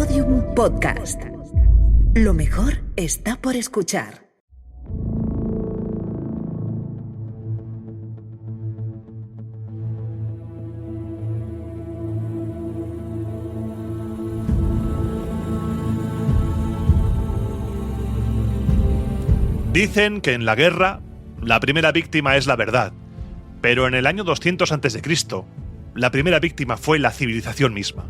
Podium Podcast. Lo mejor está por escuchar. Dicen que en la guerra la primera víctima es la verdad, pero en el año 200 a.C., la primera víctima fue la civilización misma.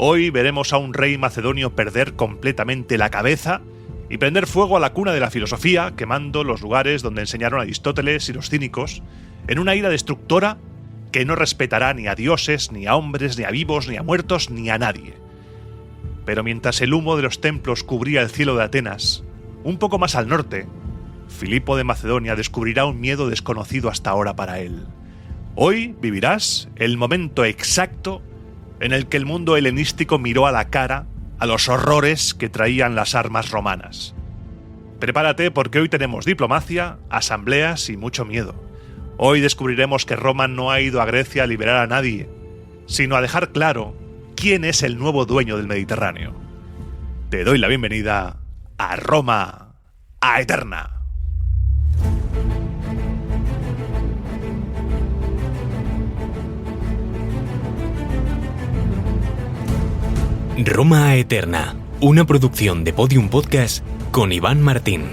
Hoy veremos a un rey macedonio perder completamente la cabeza y prender fuego a la cuna de la filosofía, quemando los lugares donde enseñaron Aristóteles y los cínicos, en una ira destructora que no respetará ni a dioses, ni a hombres, ni a vivos, ni a muertos, ni a nadie. Pero mientras el humo de los templos cubría el cielo de Atenas, un poco más al norte, Filipo de Macedonia descubrirá un miedo desconocido hasta ahora para él. Hoy vivirás el momento exacto en el que el mundo helenístico miró a la cara a los horrores que traían las armas romanas. Prepárate porque hoy tenemos diplomacia, asambleas y mucho miedo. Hoy descubriremos que Roma no ha ido a Grecia a liberar a nadie, sino a dejar claro quién es el nuevo dueño del Mediterráneo. Te doy la bienvenida a Roma Aeterna. Roma Aeterna, una producción de Podium Podcast con Iván Martín.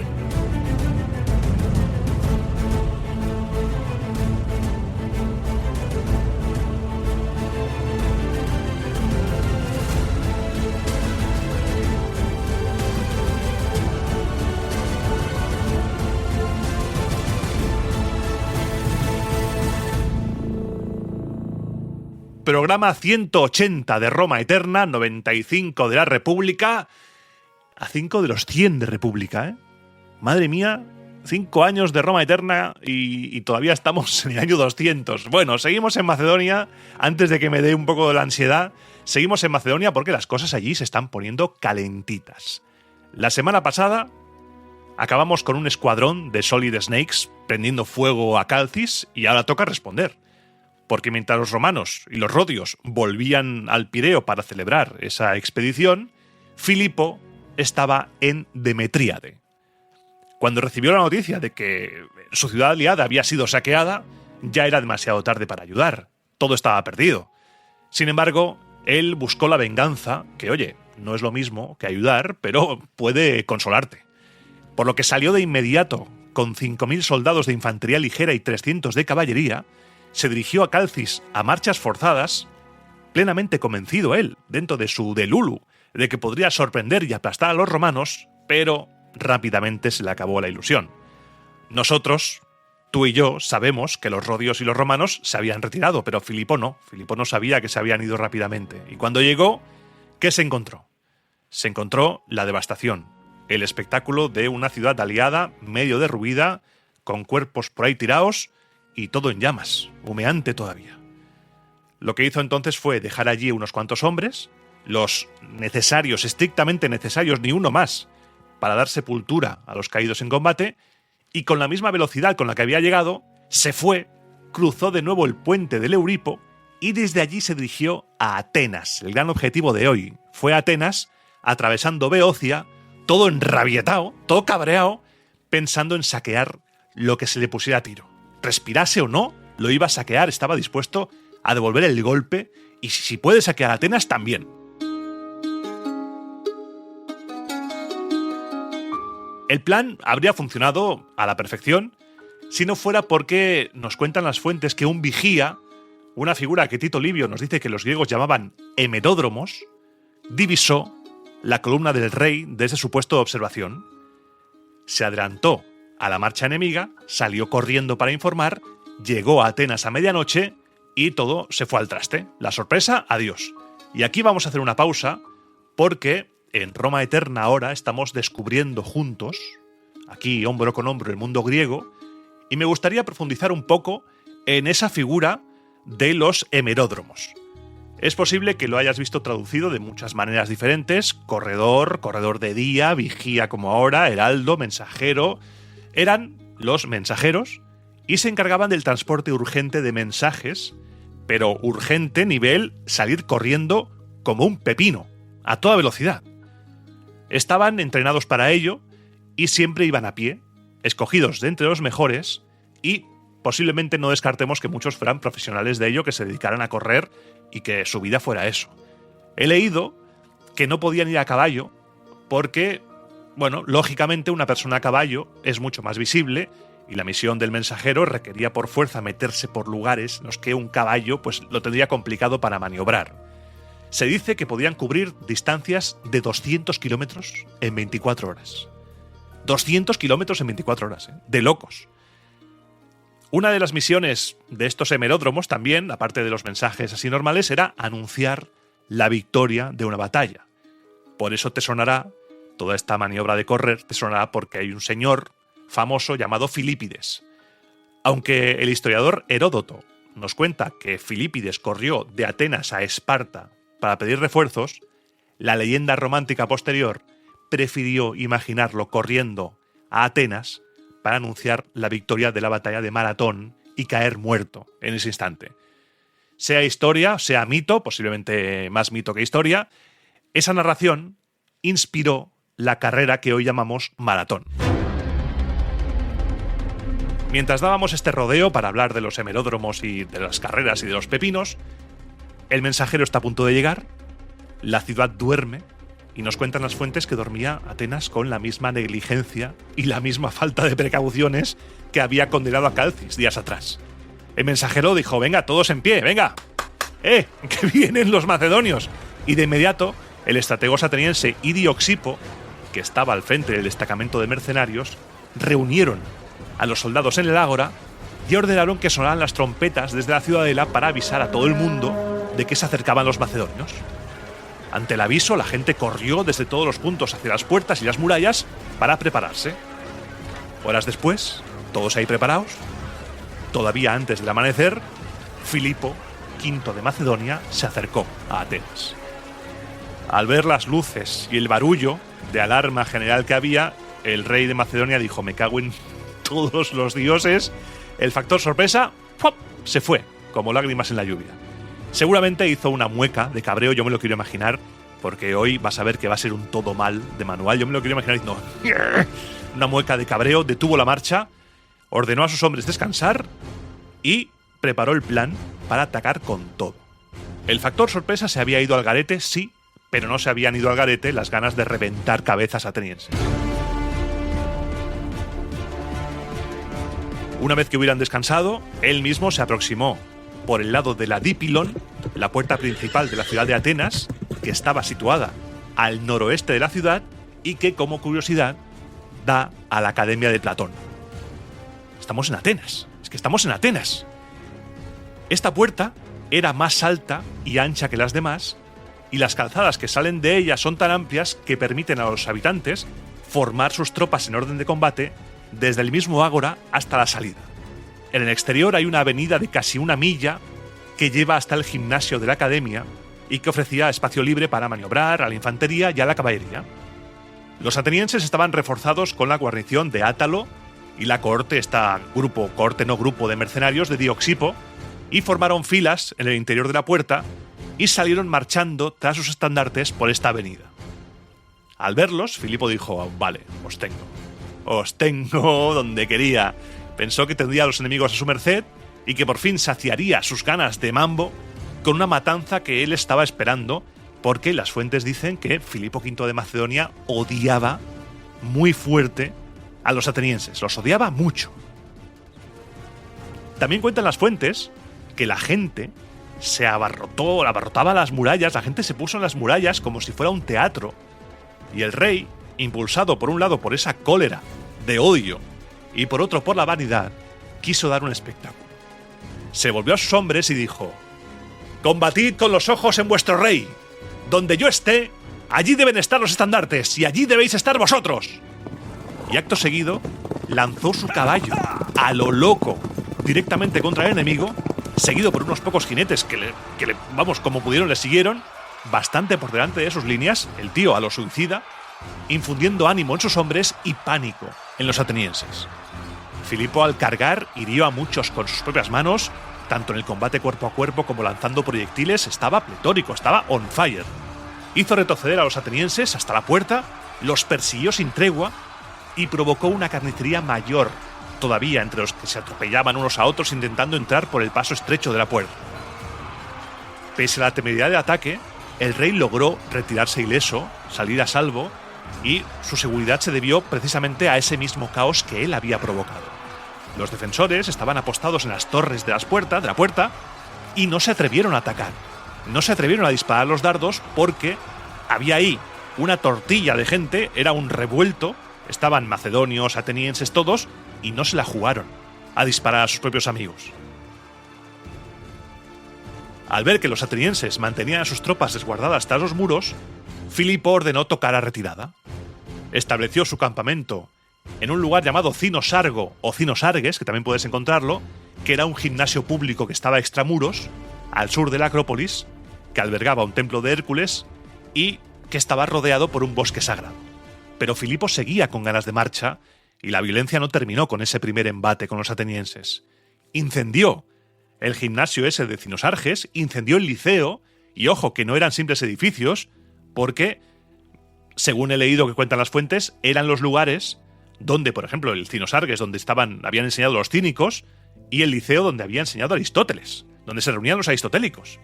Programa 180 de Roma Eterna, 95 de la República, a 5 de los 100 de República, ¿eh? Madre mía, 5 años de Roma Eterna y todavía estamos en el año 200. Bueno, seguimos en Macedonia, antes de que me dé un poco de la ansiedad, seguimos en Macedonia porque las cosas allí se están poniendo calentitas. La semana pasada acabamos con un escuadrón de Solid Snakes prendiendo fuego a Calcis y ahora toca responder. Porque mientras los romanos y los rodios volvían al Pireo para celebrar esa expedición, Filipo estaba en Demetríade. Cuando recibió la noticia de que su ciudad aliada había sido saqueada, ya era demasiado tarde para ayudar. Todo estaba perdido. Sin embargo, él buscó la venganza, que oye, no es lo mismo que ayudar, pero puede consolarte. Por lo que salió de inmediato con 5.000 soldados de infantería ligera y 300 de caballería, se dirigió a Calcis a marchas forzadas, plenamente convencido él, dentro de su delulu, de que podría sorprender y aplastar a los romanos, pero rápidamente se le acabó la ilusión. Nosotros, tú y yo, sabemos que los rodios y los romanos se habían retirado, pero Filipo no sabía que se habían ido rápidamente. Y cuando llegó, ¿qué se encontró? Se encontró la devastación, el espectáculo de una ciudad aliada, medio derruida, con cuerpos por ahí tirados, y todo en llamas, humeante todavía. Lo que hizo entonces fue dejar allí unos cuantos hombres, los necesarios, estrictamente necesarios, ni uno más, para dar sepultura a los caídos en combate, y con la misma velocidad con la que había llegado, se fue, cruzó de nuevo el puente del Euripo, y desde allí se dirigió a Atenas. El gran objetivo de hoy fue Atenas, atravesando Beocia, todo enrabietado, todo cabreado, pensando en saquear lo que se le pusiera a tiro. Respirase o no, lo iba a saquear, estaba dispuesto a devolver el golpe y si puede saquear a Atenas también. El plan habría funcionado a la perfección si no fuera porque nos cuentan las fuentes que un vigía, una figura que Tito Livio nos dice que los griegos llamaban hemeródromos, divisó la columna del rey desde su puesto de observación. Se adelantó a la marcha enemiga, salió corriendo para informar, llegó a Atenas a medianoche y todo se fue al traste. La sorpresa, adiós. Y aquí vamos a hacer una pausa porque en Roma Eterna ahora estamos descubriendo juntos, aquí hombro con hombro, el mundo griego, y me gustaría profundizar un poco en esa figura de los hemeródromos. Es posible que lo hayas visto traducido de muchas maneras diferentes: corredor, corredor de día, vigía como ahora, heraldo, mensajero. Eran los mensajeros y se encargaban del transporte urgente de mensajes, pero urgente nivel salir corriendo como un pepino a toda velocidad. Estaban entrenados para ello y siempre iban a pie, escogidos de entre los mejores, y posiblemente no descartemos que muchos fueran profesionales de ello, que se dedicaran a correr y que su vida fuera eso. He leído que no podían ir a caballo porque, bueno, lógicamente una persona a caballo es mucho más visible y la misión del mensajero requería por fuerza meterse por lugares en los que un caballo pues lo tendría complicado para maniobrar. Se dice que podían cubrir distancias de 200 kilómetros en 24 horas. 200 kilómetros en 24 horas, ¿eh? De locos. Una de las misiones de estos hemeródromos también, aparte de los mensajes así normales, era anunciar la victoria de una batalla. Por eso te sonará, toda esta maniobra de correr te sonará porque hay un señor famoso llamado Filipides. Aunque el historiador Heródoto nos cuenta que Filipides corrió de Atenas a Esparta para pedir refuerzos, la leyenda romántica posterior prefirió imaginarlo corriendo a Atenas para anunciar la victoria de la batalla de Maratón y caer muerto en ese instante. Sea historia, sea mito, posiblemente más mito que historia, esa narración inspiró la carrera que hoy llamamos maratón. Mientras dábamos este rodeo para hablar de los hemeródromos y de las carreras y de los pepinos, el mensajero está a punto de llegar, la ciudad duerme, y nos cuentan las fuentes que dormía Atenas con la misma negligencia y la misma falta de precauciones que había condenado a Calcis días atrás. El mensajero dijo: venga, todos en pie, venga, que vienen los macedonios. Y de inmediato, el estrategos ateniense y Dioxipo, que estaba al frente del destacamento de mercenarios, reunieron a los soldados en el ágora y ordenaron que sonaran las trompetas desde la ciudadela para avisar a todo el mundo de que se acercaban los macedonios. Ante el aviso, la gente corrió desde todos los puntos hacia las puertas y las murallas para prepararse. Horas después, todos ahí preparados, todavía antes del amanecer, Filipo V de Macedonia se acercó a Atenas. Al ver las luces y el barullo de alarma general que había, el rey de Macedonia dijo: me cago en todos los dioses. El factor sorpresa ¡pop!, se fue, como lágrimas en la lluvia. Seguramente hizo una mueca de cabreo, yo me lo quiero imaginar, porque hoy vas a ver que va a ser un todo mal de manual. Yo me lo quiero imaginar diciendo una mueca de cabreo, detuvo la marcha, ordenó a sus hombres descansar y preparó el plan para atacar con todo. El factor sorpresa se había ido al garete, sí, pero no se habían ido al garete las ganas de reventar cabezas atenienses. Una vez que hubieran descansado, él mismo se aproximó por el lado de la Dípilon, la puerta principal de la ciudad de Atenas, que estaba situada al noroeste de la ciudad y que, como curiosidad, da a la Academia de Platón. Estamos en Atenas, es que estamos en Atenas. Esta puerta era más alta y ancha que las demás, y las calzadas que salen de ella son tan amplias que permiten a los habitantes formar sus tropas en orden de combate desde el mismo ágora hasta la salida. En el exterior hay una avenida de casi 1 milla que lleva hasta el gimnasio de la academia y que ofrecía espacio libre para maniobrar a la infantería y a la caballería. Los atenienses estaban reforzados con la guarnición de Átalo y la cohorte, grupo de mercenarios de Dioxipo, y formaron filas en el interior de la puerta y salieron marchando tras sus estandartes por esta avenida. Al verlos, Filipo dijo: vale, os tengo donde quería. Pensó que tendría a los enemigos a su merced y que por fin saciaría sus ganas de mambo con una matanza que él estaba esperando, porque las fuentes dicen que Filipo V de Macedonia odiaba muy fuerte a los atenienses, los odiaba mucho. También cuentan las fuentes que la gente se abarrotaba las murallas, la gente se puso en las murallas como si fuera un teatro, y el rey, impulsado por un lado por esa cólera de odio y por otro por la vanidad, quiso dar un espectáculo. Se volvió a sus hombres y dijo: combatid con los ojos en vuestro rey. Donde yo esté, allí deben estar los estandartes y allí debéis estar vosotros. Y acto seguido lanzó su caballo a lo loco directamente contra el enemigo, seguido por unos pocos jinetes que como pudieron le siguieron, bastante por delante de sus líneas, el tío a lo suicida, infundiendo ánimo en sus hombres y pánico en los atenienses. Filipo, al cargar, hirió a muchos con sus propias manos, tanto en el combate cuerpo a cuerpo como lanzando proyectiles. Estaba pletórico, estaba on fire. hizo retroceder a los atenienses hasta la puerta, los persiguió sin tregua y provocó una carnicería mayor todavía entre los que se atropellaban unos a otros intentando entrar por el paso estrecho de la puerta. Pese a la temeridad del ataque, el rey logró retirarse ileso, salir a salvo, y su seguridad se debió precisamente a ese mismo caos que él había provocado. Los defensores estaban apostados en las torres de la puerta y no se atrevieron a atacar. No se atrevieron a disparar los dardos porque había ahí una tortilla de gente, era un revuelto, estaban macedonios, atenienses, todos, y no se la jugaron a disparar a sus propios amigos. Al ver que los atenienses mantenían a sus tropas resguardadas tras los muros, Filipo ordenó tocar a retirada. Estableció su campamento en un lugar llamado Cinosargo o Cinosarges, que también puedes encontrarlo, que era un gimnasio público que estaba extramuros, al sur de la Acrópolis, que albergaba un templo de Hércules y que estaba rodeado por un bosque sagrado. Pero Filipo seguía con ganas de marcha y la violencia no terminó con ese primer embate con los atenienses. Incendió el gimnasio ese de Cinosarges, incendió el liceo, y ojo, que no eran simples edificios, porque, según he leído que cuentan las fuentes, eran los lugares donde, por ejemplo, el Cinosarges, donde habían enseñado los cínicos, y el liceo donde había enseñado Aristóteles, donde se reunían los aristotélicos.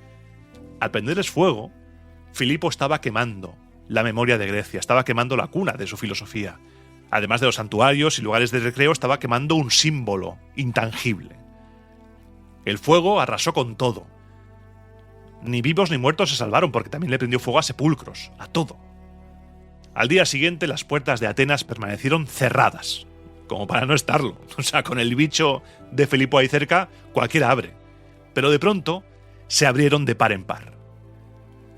Al prenderles fuego, Filipo estaba quemando la memoria de Grecia, estaba quemando la cuna de su filosofía. Además de los santuarios y lugares de recreo, estaba quemando un símbolo intangible. El fuego arrasó con todo. Ni vivos ni muertos se salvaron, porque también le prendió fuego a sepulcros, a todo. Al día siguiente, las puertas de Atenas permanecieron cerradas, como para no estarlo. O sea, con el bicho de Filipo ahí cerca, cualquiera abre. Pero de pronto, se abrieron de par en par.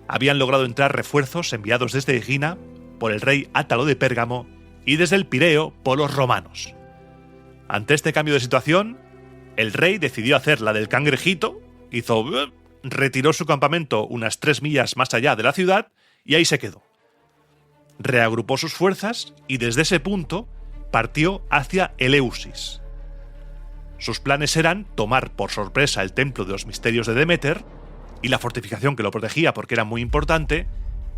Habían logrado entrar refuerzos enviados desde Egina por el rey Átalo de Pérgamo y desde el Pireo por los romanos. Ante este cambio de situación, el rey decidió hacer la del cangrejito, retiró su campamento unas 3 millas más allá de la ciudad y ahí se quedó. Reagrupó sus fuerzas y desde ese punto partió hacia Eleusis. Sus planes eran tomar por sorpresa el templo de los misterios de Deméter y la fortificación que lo protegía porque era muy importante.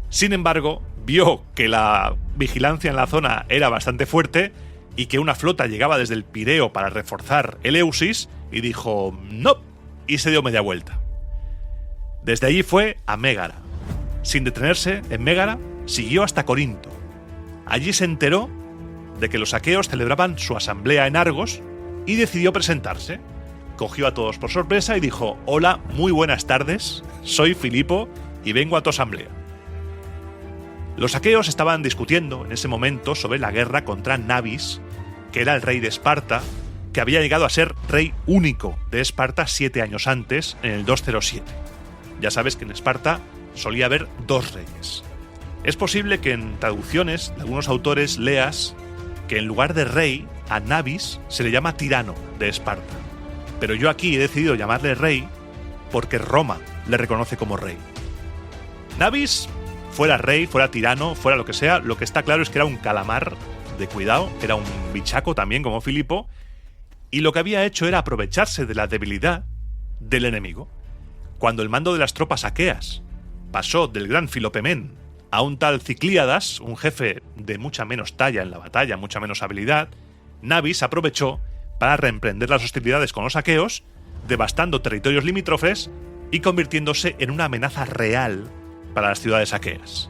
Sin embargo, vio que la vigilancia en la zona era bastante fuerte y que una flota llegaba desde el Pireo para reforzar Eleusis y dijo ¡no! Y se dio media vuelta. Desde allí fue a Mégara. Sin detenerse en Mégara, siguió hasta Corinto. Allí se enteró de que los aqueos celebraban su asamblea en Argos y decidió presentarse. Cogió a todos por sorpresa y dijo: «Hola, muy buenas tardes, soy Filipo y vengo a tu asamblea». Los aqueos estaban discutiendo en ese momento sobre la guerra contra Nabis, que era el rey de Esparta, que había llegado a ser rey único de Esparta 7 años antes, en el 207. Ya sabes que en Esparta solía haber 2 reyes. Es posible que en traducciones de algunos autores leas que en lugar de rey, a Nabis se le llama tirano de Esparta. Pero yo aquí he decidido llamarle rey porque Roma le reconoce como rey. Nabis, fuera rey, fuera tirano, fuera lo que sea, lo que está claro es que era un calamar de cuidado, era un bichaco también como Filipo, y lo que había hecho era aprovecharse de la debilidad del enemigo. Cuando el mando de las tropas aqueas pasó del gran Filopemen a un tal Ciclíadas, un jefe de mucha menos talla en la batalla, mucha menos habilidad, Nabis aprovechó para reemprender las hostilidades con los aqueos, devastando territorios limítrofes y convirtiéndose en una amenaza real para las ciudades aqueas.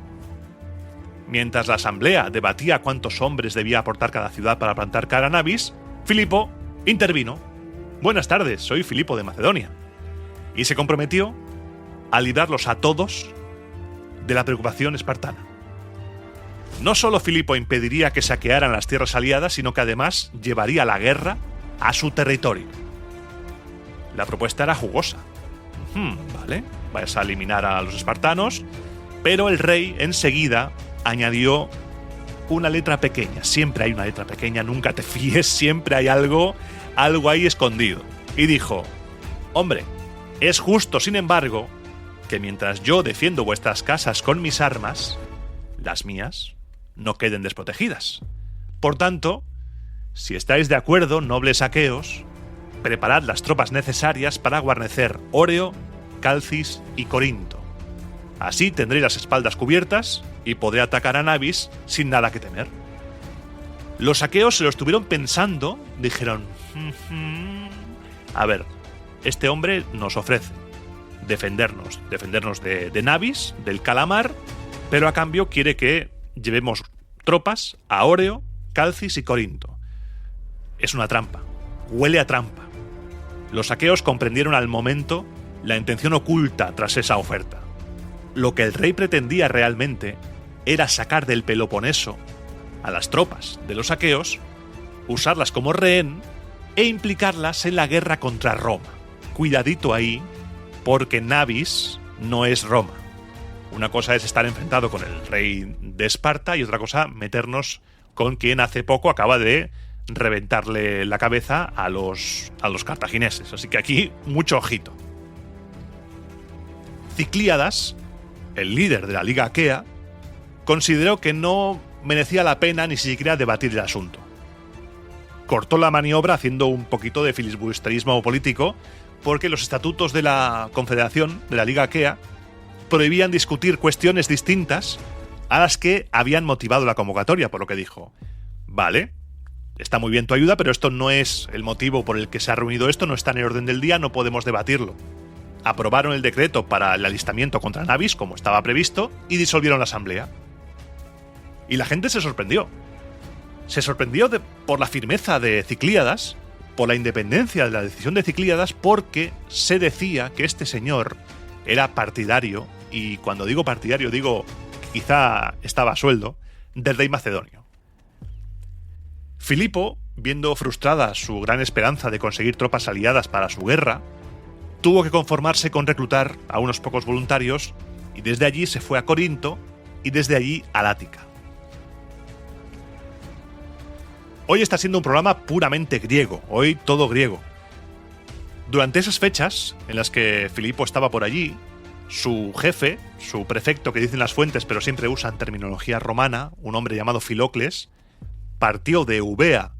Mientras la asamblea debatía cuántos hombres debía aportar cada ciudad para plantar cara a Nabis, Filipo intervino. «Buenas tardes, soy Filipo de Macedonia». Y se comprometió a librarlos a todos de la preocupación espartana. No solo Filipo impediría que saquearan las tierras aliadas, sino que además llevaría la guerra a su territorio. La propuesta era jugosa. Vale, vais a eliminar a los espartanos, pero el rey enseguida añadió una letra pequeña. Siempre hay una letra pequeña, nunca te fíes, siempre hay algo ahí escondido. Y dijo: «Hombre, es justo, sin embargo, que mientras yo defiendo vuestras casas con mis armas, las mías no queden desprotegidas. Por tanto, si estáis de acuerdo, nobles aqueos, preparad las tropas necesarias para guarnecer Óreo, Calcis y Corinto. Así tendré las espaldas cubiertas y podré atacar a Nabis sin nada que temer. Los aqueos se lo estuvieron pensando, dijeron: a ver, este hombre nos ofrece defendernos de Nabis, del calamar, pero a cambio quiere que llevemos tropas a Óreo, Calcis y Corinto. Es una trampa, huele a trampa. Los aqueos comprendieron al momento la intención oculta tras esa oferta. Lo que el rey pretendía realmente era sacar del Peloponeso a las tropas de los aqueos, usarlas como rehén e implicarlas en la guerra contra Roma. Cuidadito ahí, porque Nabis no es Roma. Una cosa es estar enfrentado con el rey de Esparta y otra cosa meternos con quien hace poco acaba de reventarle la cabeza a los cartagineses. Así que aquí, mucho ojito. Ciclíadas, el líder de la Liga Aquea, consideró que no merecía la pena ni siquiera debatir el asunto. Cortó la maniobra haciendo un poquito de filibusterismo político, porque los estatutos de la Confederación, de la Liga Aquea, prohibían discutir cuestiones distintas a las que habían motivado la convocatoria, por lo que dijo: vale, está muy bien tu ayuda, pero esto no es el motivo por el que se ha reunido esto, no está en el orden del día, no podemos debatirlo. Aprobaron el decreto para el alistamiento contra Nabis, como estaba previsto, y disolvieron la asamblea. Y la gente se sorprendió. Se sorprendió por la firmeza de Ciclíadas, por la independencia de la decisión de Ciclíadas, porque se decía que este señor era partidario, y cuando digo partidario digo que quizá estaba a sueldo, del rey macedonio. Filipo, viendo frustrada su gran esperanza de conseguir tropas aliadas para su guerra, tuvo que conformarse con reclutar a unos pocos voluntarios, y desde allí se fue a Corinto y desde allí al Ática. Hoy está siendo un programa puramente griego, hoy todo griego. Durante esas fechas en las que Filipo estaba por allí, su jefe, su prefecto que dicen las fuentes pero siempre usan terminología romana, un hombre llamado Filocles, partió de Eubea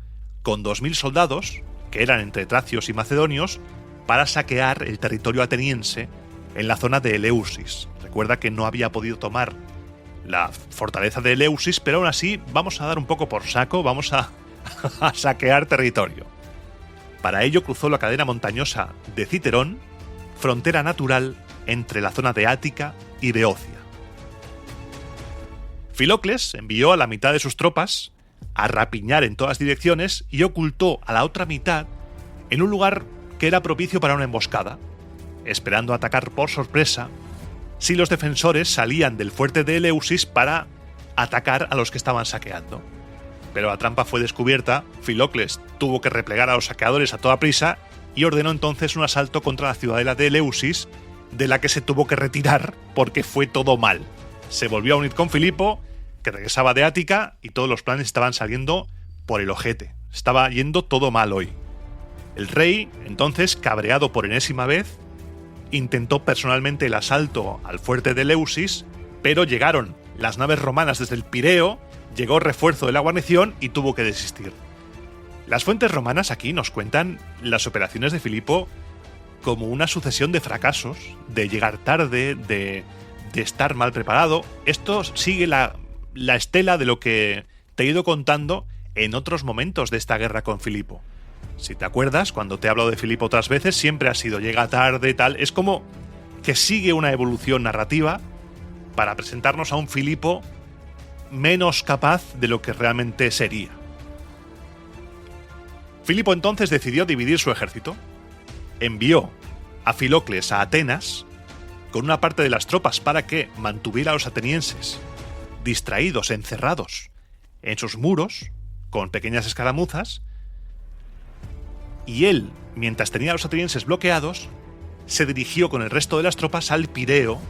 con 2000 soldados, que eran entre tracios y macedonios, para saquear el territorio ateniense en la zona de Eleusis. Recuerda que no había podido tomar la fortaleza de Eleusis, pero aún así vamos a dar un poco por saco, vamos a saquear territorio. Para ello cruzó la cadena montañosa de Citerón, frontera natural entre la zona de Ática y Beocia. Filocles envió a la mitad de sus tropas a rapiñar en todas direcciones y ocultó a la otra mitad en un lugar que era propicio para una emboscada, esperando atacar por sorpresa si los defensores salían del fuerte de Eleusis para atacar a los que estaban saqueando. Pero la trampa fue descubierta, Filocles tuvo que replegar a los saqueadores a toda prisa y ordenó entonces un asalto contra la ciudadela de Eleusis, de la que se tuvo que retirar porque fue todo mal. Se volvió a unir con Filipo, que regresaba de Ática, y todos los planes estaban saliendo por el ojete. Estaba yendo todo mal hoy. El rey, entonces, cabreado por enésima vez, intentó personalmente el asalto al fuerte de Eleusis, pero llegaron las naves romanas desde el Pireo, llegó refuerzo de la guarnición y tuvo que desistir. Las fuentes romanas aquí nos cuentan las operaciones de Filipo como una sucesión de fracasos, de llegar tarde, de estar mal preparado. Esto sigue la estela de lo que te he ido contando en otros momentos de esta guerra con Filipo. Si te acuerdas, cuando te he hablado de Filipo otras veces, siempre ha sido llega tarde, tal. Es como que sigue una evolución narrativa para presentarnos a un Filipo menos capaz de lo que realmente sería. Filipo entonces decidió dividir su ejército. Envió a Filocles a Atenas con una parte de las tropas para que mantuviera a los atenienses distraídos, encerrados en sus muros, con pequeñas escaramuzas, y él, mientras tenía a los atenienses bloqueados, se dirigió con el resto de las tropas al Pireo,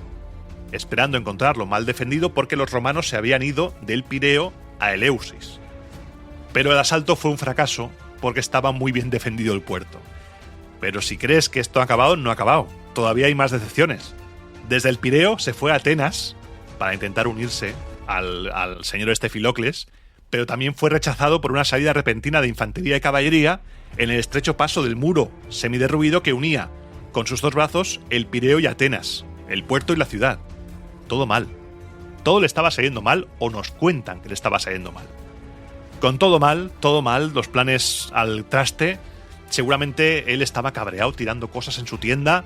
esperando encontrarlo mal defendido porque los romanos se habían ido del Pireo a Eleusis. Pero el asalto fue un fracaso porque estaba muy bien defendido el puerto. Pero si crees que esto ha acabado, no ha acabado. Todavía hay más decepciones. Desde el Pireo se fue a Atenas para intentar unirse al señor Filocles, pero también fue rechazado por una salida repentina de infantería y caballería en el estrecho paso del muro semiderruido que unía con sus dos brazos el Pireo y Atenas, el puerto y la ciudad. todo mal. Todo le estaba saliendo mal, o nos cuentan que le estaba saliendo mal. Con todo mal, los planes al traste. Seguramente él estaba cabreado tirando cosas en su tienda.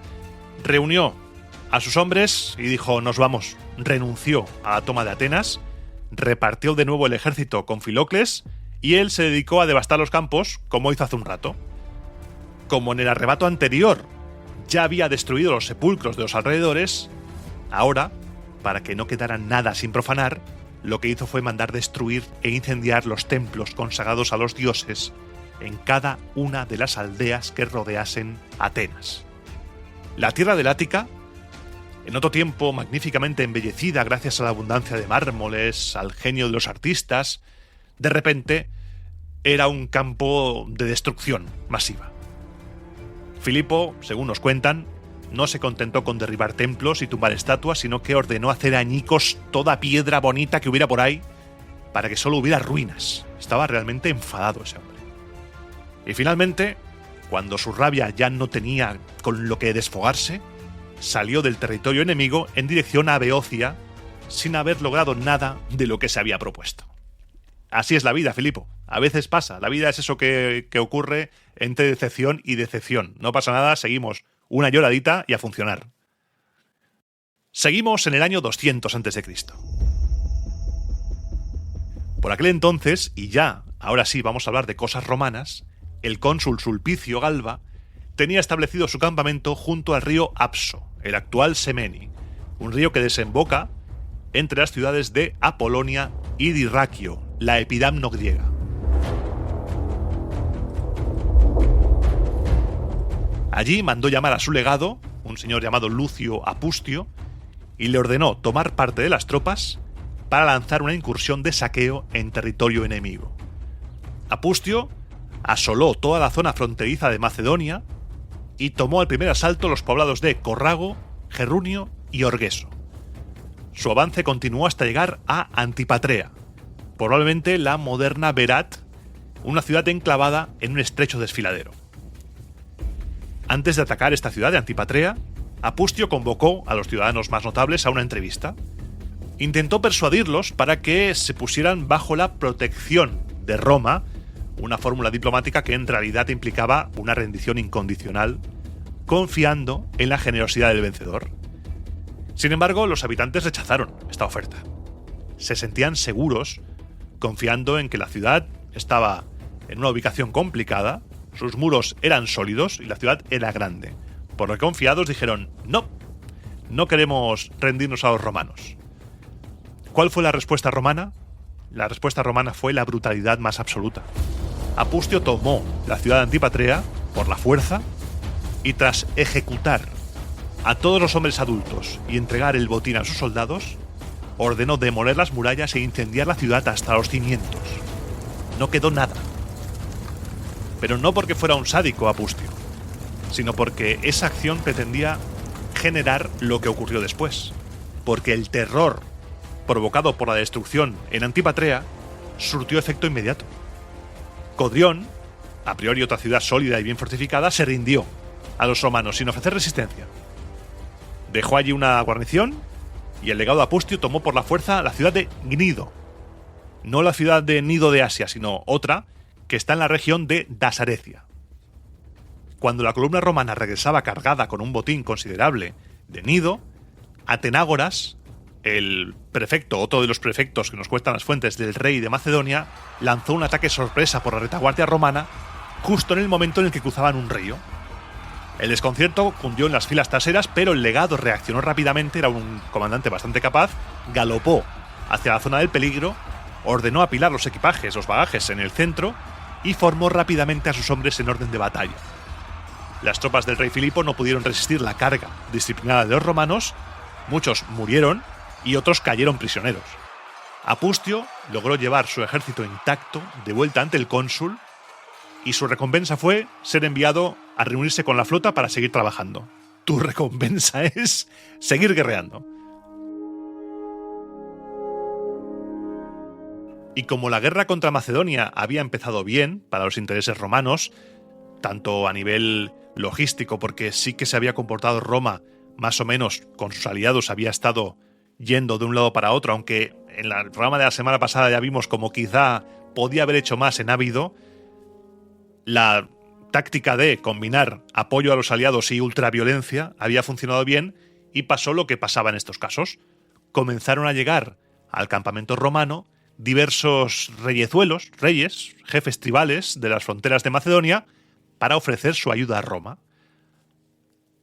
Reunió a sus hombres y dijo: nos vamos. Renunció a la toma de Atenas, repartió de nuevo el ejército con Filocles y él se dedicó a devastar los campos, como hizo hace un rato. Como en el arrebato anterior ya había destruido los sepulcros de los alrededores, ahora, para que no quedara nada sin profanar, lo que hizo fue mandar destruir e incendiar los templos consagrados a los dioses en cada una de las aldeas que rodeasen Atenas. La tierra del Ática, en otro tiempo magníficamente embellecida gracias a la abundancia de mármoles, al genio de los artistas, de repente era un campo de destrucción masiva. Filipo, según nos cuentan, no se contentó con derribar templos y tumbar estatuas, sino que ordenó hacer añicos toda piedra bonita que hubiera por ahí para que solo hubiera ruinas. Estaba realmente enfadado ese hombre. Y finalmente, cuando su rabia ya no tenía con lo que desfogarse, salió del territorio enemigo en dirección a Beocia sin haber logrado nada de lo que se había propuesto. Así es la vida, Filipo. A veces pasa. La vida es eso que ocurre entre decepción y decepción. No pasa nada, seguimos una lloradita y a funcionar. Seguimos en el año 200 a.C. Por aquel entonces, y ya, ahora sí vamos a hablar de cosas romanas, el cónsul Sulpicio Galba tenía establecido su campamento junto al río Apso, el actual Semeni, un río que desemboca entre las ciudades de Apolonia y Dirraquio, la Epidamno griega. Allí mandó llamar a su legado, un señor llamado Lucio Apustio, y le ordenó tomar parte de las tropas para lanzar una incursión de saqueo en territorio enemigo. Apustio asoló toda la zona fronteriza de Macedonia y tomó al primer asalto los poblados de Corrago, Gerunio y Orgeso. Su avance continuó hasta llegar a Antipatrea, probablemente la moderna Berat, una ciudad enclavada en un estrecho desfiladero. Antes de atacar esta ciudad de Antipatrea, Apustio convocó a los ciudadanos más notables a una entrevista. Intentó persuadirlos para que se pusieran bajo la protección de Roma, una fórmula diplomática que en realidad implicaba una rendición incondicional, confiando en la generosidad del vencedor. Sin embargo, los habitantes rechazaron esta oferta. Se sentían seguros, confiando en que la ciudad estaba en una ubicación complicada, sus muros eran sólidos y la ciudad era grande. Por lo que confiados dijeron: no queremos rendirnos a los romanos. ¿Cuál fue la respuesta romana? La respuesta romana fue la brutalidad más absoluta. Apustio tomó la ciudad de Antipatrea por la fuerza y tras ejecutar a todos los hombres adultos y entregar el botín a sus soldados, ordenó demoler las murallas e incendiar la ciudad hasta los cimientos. No quedó nada. Pero no porque fuera un sádico Apustio, sino porque esa acción pretendía generar lo que ocurrió después. Porque el terror provocado por la destrucción en Antipatrea surtió efecto inmediato. Codrión, a priori otra ciudad sólida y bien fortificada, se rindió a los romanos sin ofrecer resistencia. Dejó allí una guarnición y el legado Apustio tomó por la fuerza la ciudad de Gnido. No la ciudad de Nido de Asia, sino otra que está en la región de Dasarecia. Cuando la columna romana regresaba cargada con un botín considerable de Nido, Atenágoras, el prefecto, otro de los prefectos que nos cuentan las fuentes del rey de Macedonia, lanzó un ataque sorpresa por la retaguardia romana justo en el momento en el que cruzaban un río. El desconcierto cundió en las filas traseras, pero el legado reaccionó rápidamente, era un comandante bastante capaz, galopó hacia la zona del peligro, ordenó apilar los equipajes, los bagajes en el centro y formó rápidamente a sus hombres en orden de batalla. Las tropas del rey Filipo no pudieron resistir la carga disciplinada de los romanos, muchos murieron y otros cayeron prisioneros. Apustio logró llevar su ejército intacto de vuelta ante el cónsul y su recompensa fue ser enviado a reunirse con la flota para seguir trabajando. Tu recompensa es seguir guerreando. Y como la guerra contra Macedonia había empezado bien para los intereses romanos, tanto a nivel logístico, porque sí que se había comportado Roma más o menos con sus aliados, había estado yendo de un lado para otro, aunque en el programa de la semana pasada ya vimos como quizá podía haber hecho más en Ávido. La táctica de combinar apoyo a los aliados y ultraviolencia había funcionado bien y pasó lo que pasaba en estos casos. Comenzaron a llegar al campamento romano diversos reyes, jefes tribales de las fronteras de Macedonia, para ofrecer su ayuda a Roma.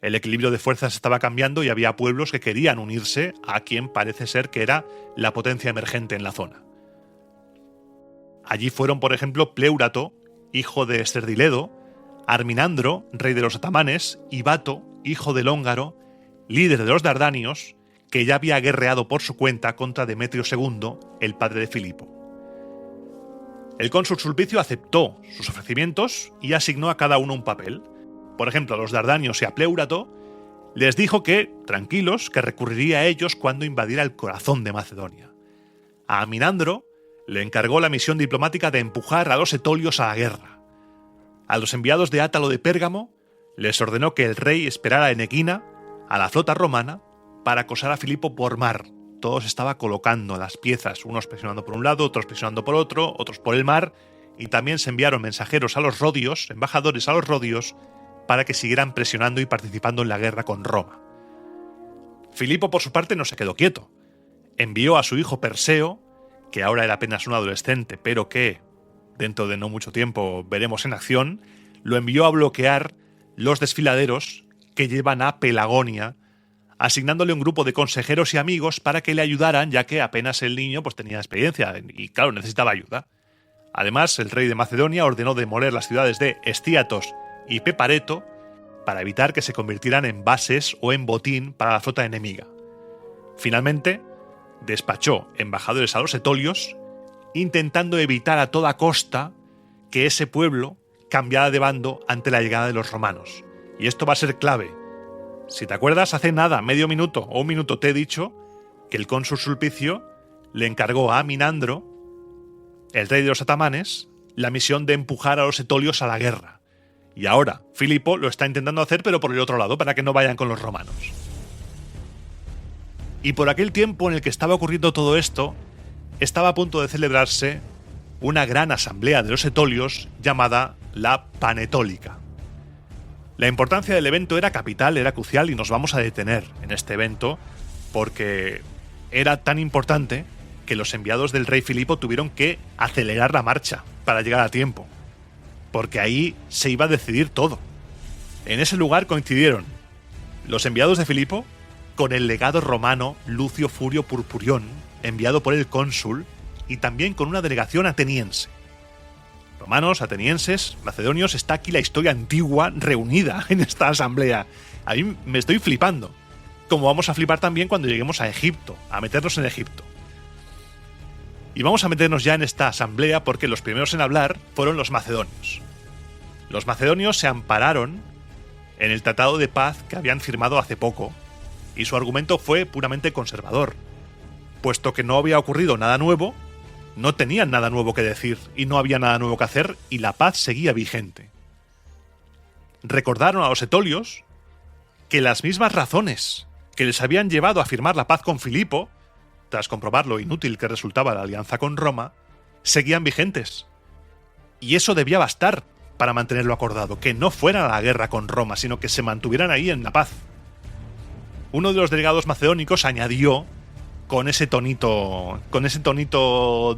El equilibrio de fuerzas estaba cambiando y había pueblos que querían unirse a quien parece ser que era la potencia emergente en la zona. Allí fueron, por ejemplo, Pleurato, hijo de Esterdiledo, Arminandro, rey de los atamanes, y Bato, hijo del húngaro, líder de los dardanios, que ya había guerreado por su cuenta contra Demetrio II, el padre de Filipo. El cónsul Sulpicio aceptó sus ofrecimientos y asignó a cada uno un papel. Por ejemplo, a los dardanios y a Pleurato les dijo que, tranquilos, que recurriría a ellos cuando invadiera el corazón de Macedonia. A Aminandro le encargó la misión diplomática de empujar a los etolios a la guerra. A los enviados de Átalo de Pérgamo les ordenó que el rey esperara en Equina a la flota romana para acosar a Filipo por mar. Todos estaba colocando las piezas, unos presionando por un lado, otros presionando por otro, otros por el mar, y también se enviaron mensajeros a los rodios, embajadores a los rodios, para que siguieran presionando y participando en la guerra con Roma. Filipo, por su parte, no se quedó quieto. Envió a su hijo Perseo, que ahora era apenas un adolescente, pero que, dentro de no mucho tiempo, veremos en acción, lo envió a bloquear los desfiladeros que llevan a Pelagonia, asignándole un grupo de consejeros y amigos para que le ayudaran, ya que apenas el niño pues tenía experiencia y, claro, necesitaba ayuda. Además, el rey de Macedonia ordenó demoler las ciudades de Estíatos y Pepareto para evitar que se convirtieran en bases o en botín para la flota enemiga. Finalmente, despachó embajadores a los etolios, intentando evitar a toda costa que ese pueblo cambiara de bando ante la llegada de los romanos. Y esto va a ser clave. Si te acuerdas, hace nada, medio minuto o un minuto te he dicho que el cónsul Sulpicio le encargó a Aminandro, el rey de los atamanes, la misión de empujar a los etolios a la guerra. Y ahora Filipo lo está intentando hacer, pero por el otro lado, para que no vayan con los romanos. Y por aquel tiempo en el que estaba ocurriendo todo esto, estaba a punto de celebrarse una gran asamblea de los etolios llamada la Panetólica. La importancia del evento era capital, era crucial, y nos vamos a detener en este evento porque era tan importante que los enviados del rey Filipo tuvieron que acelerar la marcha para llegar a tiempo, porque ahí se iba a decidir todo. En ese lugar coincidieron los enviados de Filipo con el legado romano Lucio Furio Purpurión, enviado por el cónsul, y también con una delegación ateniense. Romanos, atenienses, macedonios, está aquí la historia antigua reunida en esta asamblea. A mí me estoy flipando. Como vamos a flipar también cuando lleguemos a Egipto, a meternos en Egipto. Y vamos a meternos ya en esta asamblea porque los primeros en hablar fueron los macedonios. Los macedonios se ampararon en el tratado de paz que habían firmado hace poco, y su argumento fue puramente conservador. Puesto que no había ocurrido nada nuevo, no tenían nada nuevo que decir y no había nada nuevo que hacer, y la paz seguía vigente. Recordaron a los etolios que las mismas razones que les habían llevado a firmar la paz con Filipo, tras comprobar lo inútil que resultaba la alianza con Roma, seguían vigentes. Y eso debía bastar para mantenerlo acordado, que no fueran a la guerra con Roma, sino que se mantuvieran ahí en la paz. Uno de los delegados macedónicos añadió con ese tonito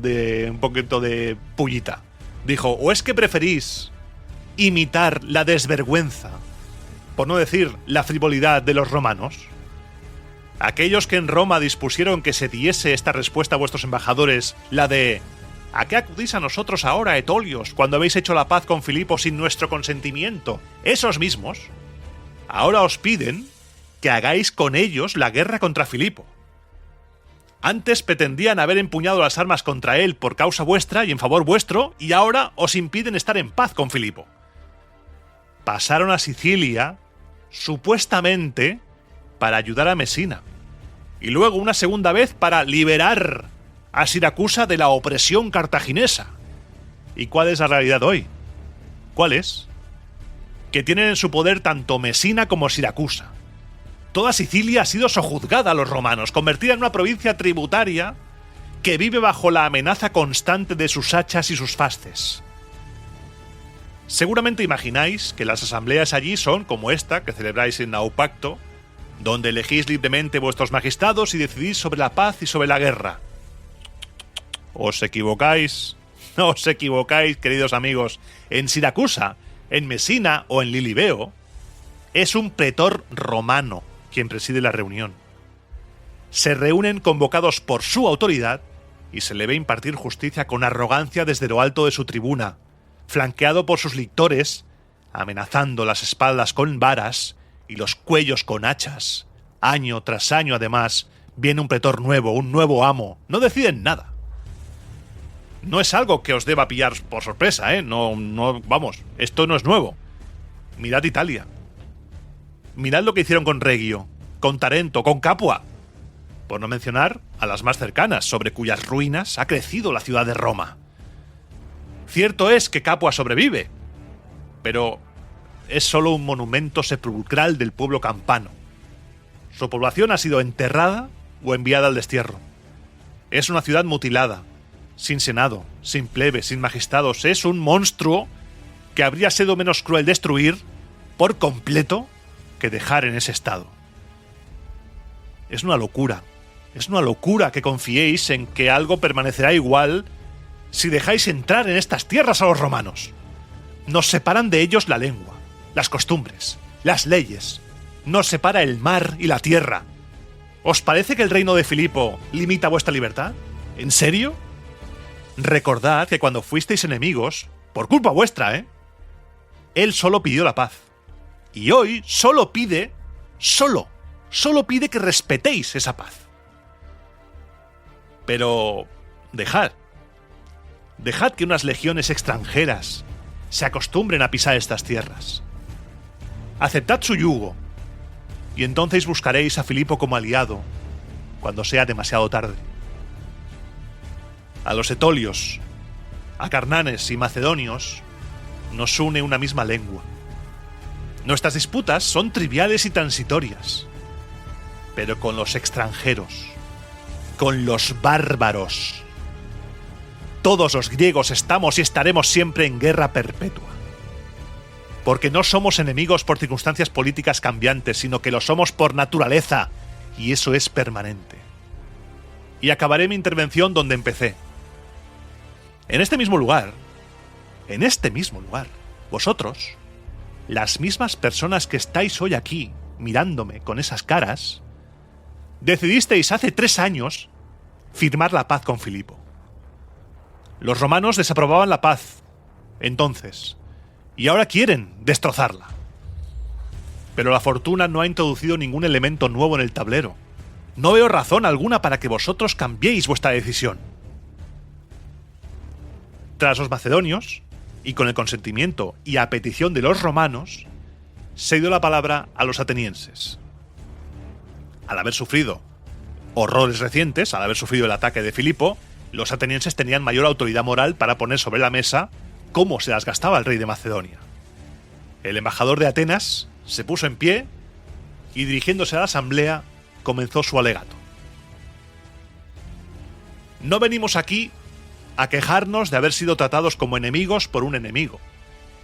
de un poquito de pullita. Dijo: ¿o es que preferís imitar la desvergüenza, por no decir la frivolidad de los romanos? Aquellos que en Roma dispusieron que se diese esta respuesta a vuestros embajadores, la de ¿a qué acudís a nosotros ahora, etolios, cuando habéis hecho la paz con Filipo sin nuestro consentimiento? Esos mismos ahora os piden que hagáis con ellos la guerra contra Filipo. Antes pretendían haber empuñado las armas contra él por causa vuestra y en favor vuestro, y ahora os impiden estar en paz con Filipo. Pasaron a Sicilia, supuestamente, para ayudar a Mesina, y luego una segunda vez para liberar a Siracusa de la opresión cartaginesa. ¿Y cuál es la realidad hoy? ¿Cuál es? Que tienen en su poder tanto Mesina como Siracusa. Toda Sicilia ha sido sojuzgada a los romanos, convertida en una provincia tributaria que vive bajo la amenaza constante de sus hachas y sus fasces. Seguramente imagináis que las asambleas allí son como esta que celebráis en Naupacto, donde elegís libremente vuestros magistrados y decidís sobre la paz y sobre la guerra. Os equivocáis, no os equivocáis, queridos amigos. En Siracusa, en Mesina o en Lilibeo, es un pretor romano quien preside la reunión. Se reúnen convocados por su autoridad y se le ve impartir justicia con arrogancia desde lo alto de su tribuna, flanqueado por sus lictores, amenazando las espaldas con varas y los cuellos con hachas. Año tras año, además, viene un pretor nuevo, un nuevo amo. No deciden nada. No es algo que os deba pillar por sorpresa, ¿eh? No, vamos, esto no es nuevo. Mirad Italia. Mirad lo que hicieron con Regio, con Tarento, con Capua. Por no mencionar a las más cercanas, sobre cuyas ruinas ha crecido la ciudad de Roma. Cierto es que Capua sobrevive, pero es solo un monumento sepulcral del pueblo campano. Su población ha sido enterrada o enviada al destierro. Es una ciudad mutilada, sin senado, sin plebe, sin magistrados. Es un monstruo que habría sido menos cruel destruir por completo que dejar en ese estado. Es una locura que confiéis en que algo permanecerá igual si dejáis entrar en estas tierras a los romanos. Nos separan de ellos la lengua, las costumbres, las leyes. Nos separa el mar y la tierra. ¿Os parece que el reino de Filipo limita vuestra libertad? ¿En serio? Recordad que cuando fuisteis enemigos, por culpa vuestra, él solo pidió la paz. Y hoy solo pide que respetéis esa paz. Pero dejad que unas legiones extranjeras se acostumbren a pisar estas tierras. Aceptad su yugo, y entonces buscaréis a Filipo como aliado cuando sea demasiado tarde. A los etolios, a carnanes y macedonios nos une una misma lengua. Nuestras disputas son triviales y transitorias, pero con los extranjeros, con los bárbaros, todos los griegos estamos y estaremos siempre en guerra perpetua. Porque no somos enemigos por circunstancias políticas cambiantes, sino que lo somos por naturaleza, y eso es permanente. Y acabaré mi intervención donde empecé. En este mismo lugar, vosotros, las mismas personas que estáis hoy aquí, mirándome con esas caras, decidisteis hace 3 años firmar la paz con Filipo. Los romanos desaprobaban la paz entonces, y ahora quieren destrozarla. Pero la fortuna no ha introducido ningún elemento nuevo en el tablero. No veo razón alguna para que vosotros cambiéis vuestra decisión. Tras los macedonios, y con el consentimiento y a petición de los romanos, se dio la palabra a los atenienses. Al haber sufrido horrores recientes, al haber sufrido el ataque de Filipo, los atenienses tenían mayor autoridad moral para poner sobre la mesa cómo se las gastaba el rey de Macedonia. El embajador de Atenas se puso en pie y, dirigiéndose a la asamblea, comenzó su alegato. No venimos aquí a quejarnos de haber sido tratados como enemigos por un enemigo.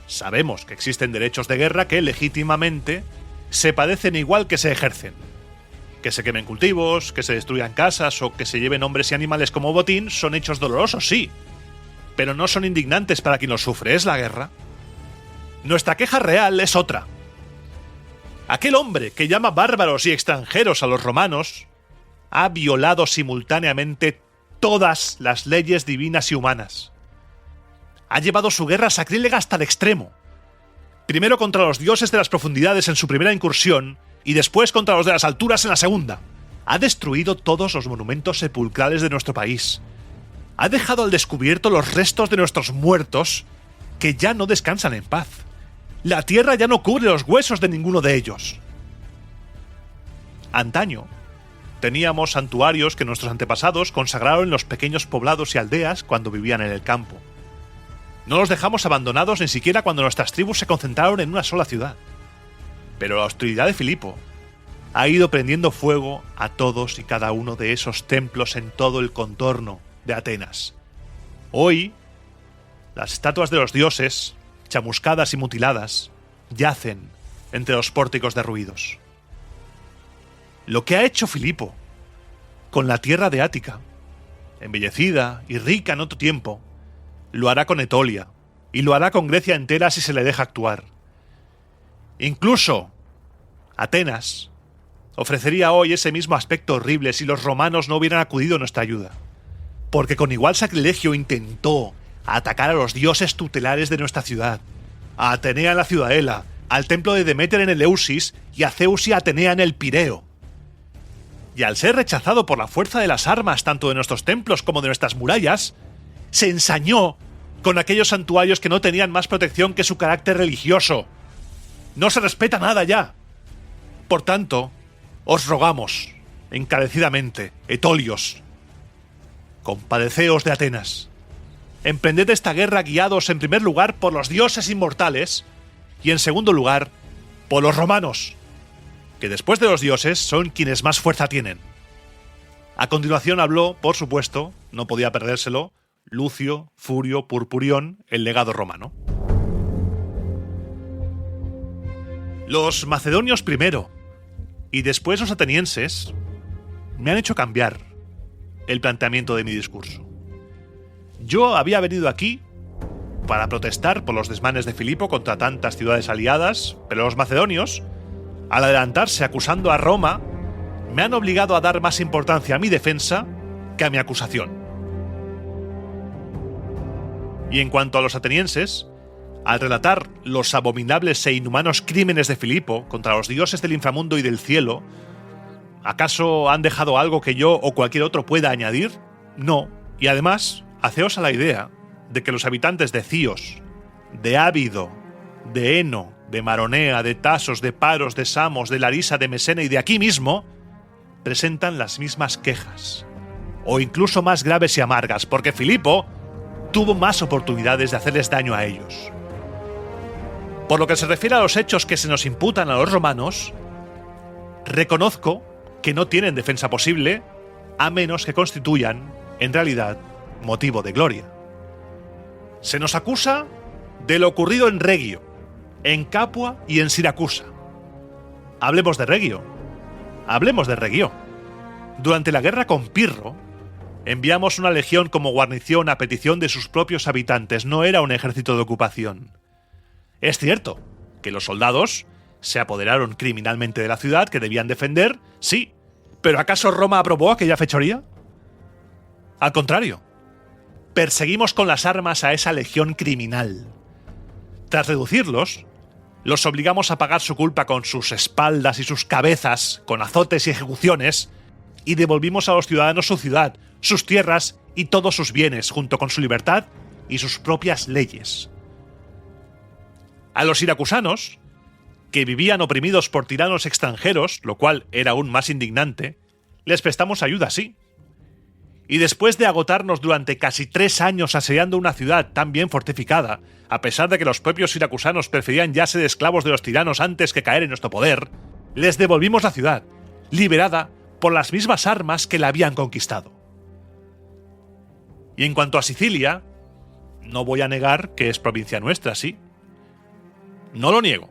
Sabemos que existen derechos de guerra que legítimamente se padecen igual que se ejercen. Que se quemen cultivos, que se destruyan casas o que se lleven hombres y animales como botín son hechos dolorosos, sí, pero no son indignantes para quien los sufre, es la guerra. Nuestra queja real es otra. Aquel hombre que llama bárbaros y extranjeros a los romanos ha violado simultáneamente todas las leyes divinas y humanas. Ha llevado su guerra sacrílega hasta el extremo. Primero contra los dioses de las profundidades en su primera incursión y después contra los de las alturas en la segunda. Ha destruido todos los monumentos sepulcrales de nuestro país. Ha dejado al descubierto los restos de nuestros muertos que ya no descansan en paz. La tierra ya no cubre los huesos de ninguno de ellos. Antaño, teníamos santuarios que nuestros antepasados consagraron en los pequeños poblados y aldeas cuando vivían en el campo. No los dejamos abandonados ni siquiera cuando nuestras tribus se concentraron en una sola ciudad. Pero la hostilidad de Filipo ha ido prendiendo fuego a todos y cada uno de esos templos en todo el contorno de Atenas. Hoy, las estatuas de los dioses, chamuscadas y mutiladas, yacen entre los pórticos derruidos. Lo que ha hecho Filipo con la tierra de Ática, embellecida y rica en otro tiempo, lo hará con Etolia y lo hará con Grecia entera si se le deja actuar. Incluso Atenas ofrecería hoy ese mismo aspecto horrible si los romanos no hubieran acudido a nuestra ayuda, porque con igual sacrilegio intentó atacar a los dioses tutelares de nuestra ciudad, a Atenea en la Ciudadela, al templo de Deméter en el Eleusis y a Zeus y Atenea en el Pireo. Y al ser rechazado por la fuerza de las armas tanto de nuestros templos como de nuestras murallas, se ensañó con aquellos santuarios que no tenían más protección que su carácter religioso. No se respeta nada ya. Por tanto, os rogamos, encarecidamente, etolios, compadeceos de Atenas. Emprended esta guerra guiados en primer lugar por los dioses inmortales y en segundo lugar por los romanos, que después de los dioses son quienes más fuerza tienen. A continuación habló, por supuesto, no podía perdérselo, Lucio Furio Purpurión, el legado romano. Los macedonios primero y después los atenienses me han hecho cambiar el planteamiento de mi discurso. Yo había venido aquí para protestar por los desmanes de Filipo contra tantas ciudades aliadas, pero los macedonios, al adelantarse acusando a Roma, me han obligado a dar más importancia a mi defensa que a mi acusación. Y en cuanto a los atenienses, al relatar los abominables e inhumanos crímenes de Filipo contra los dioses del inframundo y del cielo, ¿acaso han dejado algo que yo o cualquier otro pueda añadir? No, y además, haceos a la idea de que los habitantes de Cíos, de Ábido, de Eno, de Maronea, de Tasos, de Paros, de Samos, de Larisa, de Mesena y de aquí mismo, presentan las mismas quejas, o incluso más graves y amargas, porque Filipo tuvo más oportunidades de hacerles daño a ellos. Por lo que se refiere a los hechos que se nos imputan a los romanos, reconozco que no tienen defensa posible, a menos que constituyan, en realidad, motivo de gloria. Se nos acusa de lo ocurrido en Regio, en Capua y en Siracusa. Hablemos de Regio. Hablemos de Regio. Durante la guerra con Pirro, enviamos una legión como guarnición a petición de sus propios habitantes, no era un ejército de ocupación. Es cierto que los soldados se apoderaron criminalmente de la ciudad que debían defender, sí, pero ¿acaso Roma aprobó aquella fechoría? Al contrario, perseguimos con las armas a esa legión criminal. Tras reducirlos, los obligamos a pagar su culpa con sus espaldas y sus cabezas, con azotes y ejecuciones, y devolvimos a los ciudadanos su ciudad, sus tierras y todos sus bienes, junto con su libertad y sus propias leyes. A los siracusanos, que vivían oprimidos por tiranos extranjeros, lo cual era aún más indignante, les prestamos ayuda, sí. Y después de agotarnos durante casi 3 años asediando una ciudad tan bien fortificada, a pesar de que los propios siracusanos preferían ya ser esclavos de los tiranos antes que caer en nuestro poder, les devolvimos la ciudad, liberada por las mismas armas que la habían conquistado. Y en cuanto a Sicilia, no voy a negar que es provincia nuestra, sí. No lo niego.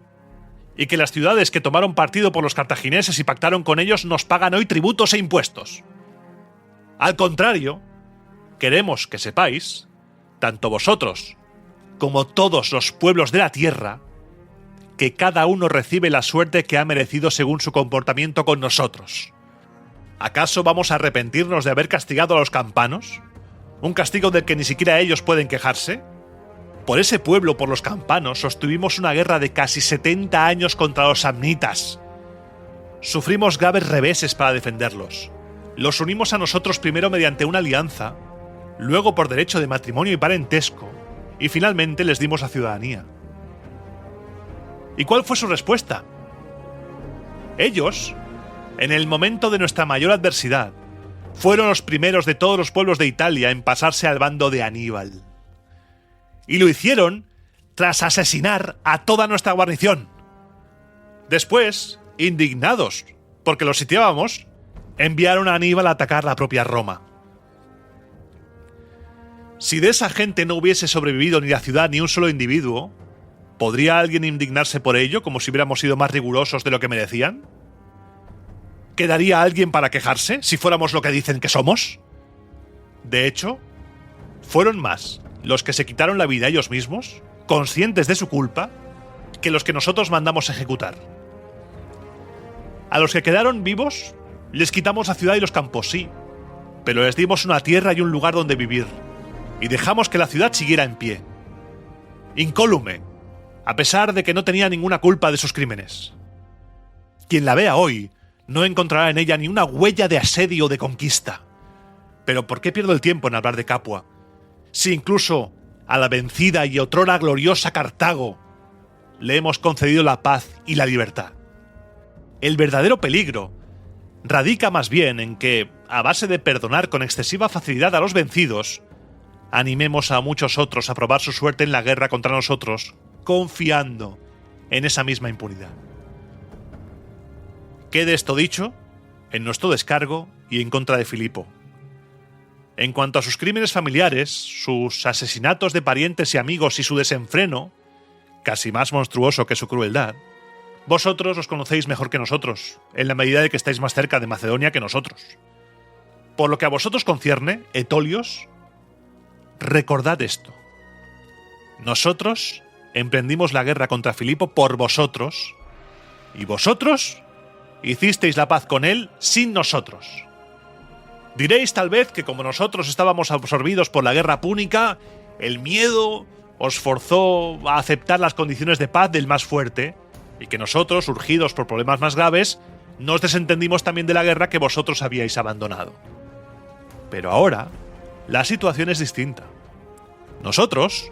Y que las ciudades que tomaron partido por los cartagineses y pactaron con ellos nos pagan hoy tributos e impuestos. Al contrario, queremos que sepáis, tanto vosotros como todos los pueblos de la tierra, que cada uno recibe la suerte que ha merecido según su comportamiento con nosotros. ¿Acaso vamos a arrepentirnos de haber castigado a los campanos? ¿Un castigo del que ni siquiera ellos pueden quejarse? Por ese pueblo, por los campanos, sostuvimos una guerra de casi 70 años contra los samnitas. Sufrimos graves reveses para defenderlos. Los unimos a nosotros primero mediante una alianza, luego por derecho de matrimonio y parentesco, y finalmente les dimos la ciudadanía. ¿Y cuál fue su respuesta? Ellos, en el momento de nuestra mayor adversidad, fueron los primeros de todos los pueblos de Italia en pasarse al bando de Aníbal. Y lo hicieron tras asesinar a toda nuestra guarnición. Después, indignados porque los sitiábamos, enviaron a Aníbal a atacar la propia Roma. Si de esa gente no hubiese sobrevivido ni la ciudad ni un solo individuo, ¿podría alguien indignarse por ello como si hubiéramos sido más rigurosos de lo que merecían? ¿Quedaría alguien para quejarse si fuéramos lo que dicen que somos? De hecho, fueron más los que se quitaron la vida ellos mismos, conscientes de su culpa, que los que nosotros mandamos ejecutar. A los que quedaron vivos, les quitamos la ciudad y los campos, sí, pero les dimos una tierra y un lugar donde vivir, y dejamos que la ciudad siguiera en pie, incólume, a pesar de que no tenía ninguna culpa de sus crímenes. Quien la vea hoy no encontrará en ella ni una huella de asedio o de conquista. Pero ¿por qué pierdo el tiempo en hablar de Capua? Si incluso a la vencida y otrora gloriosa Cartago le hemos concedido la paz y la libertad. El verdadero peligro radica más bien en que, a base de perdonar con excesiva facilidad a los vencidos, animemos a muchos otros a probar su suerte en la guerra contra nosotros, confiando en esa misma impunidad. Quede esto dicho en nuestro descargo y en contra de Filipo. En cuanto a sus crímenes familiares, sus asesinatos de parientes y amigos y su desenfreno, casi más monstruoso que su crueldad, vosotros los conocéis mejor que nosotros, en la medida de que estáis más cerca de Macedonia que nosotros. Por lo que a vosotros concierne, etolios, recordad esto. Nosotros emprendimos la guerra contra Filipo por vosotros, y vosotros hicisteis la paz con él sin nosotros. Diréis tal vez que como nosotros estábamos absorbidos por la guerra púnica, el miedo os forzó a aceptar las condiciones de paz del más fuerte, y que nosotros, urgidos por problemas más graves, nos desentendimos también de la guerra que vosotros habíais abandonado. Pero ahora, la situación es distinta. Nosotros,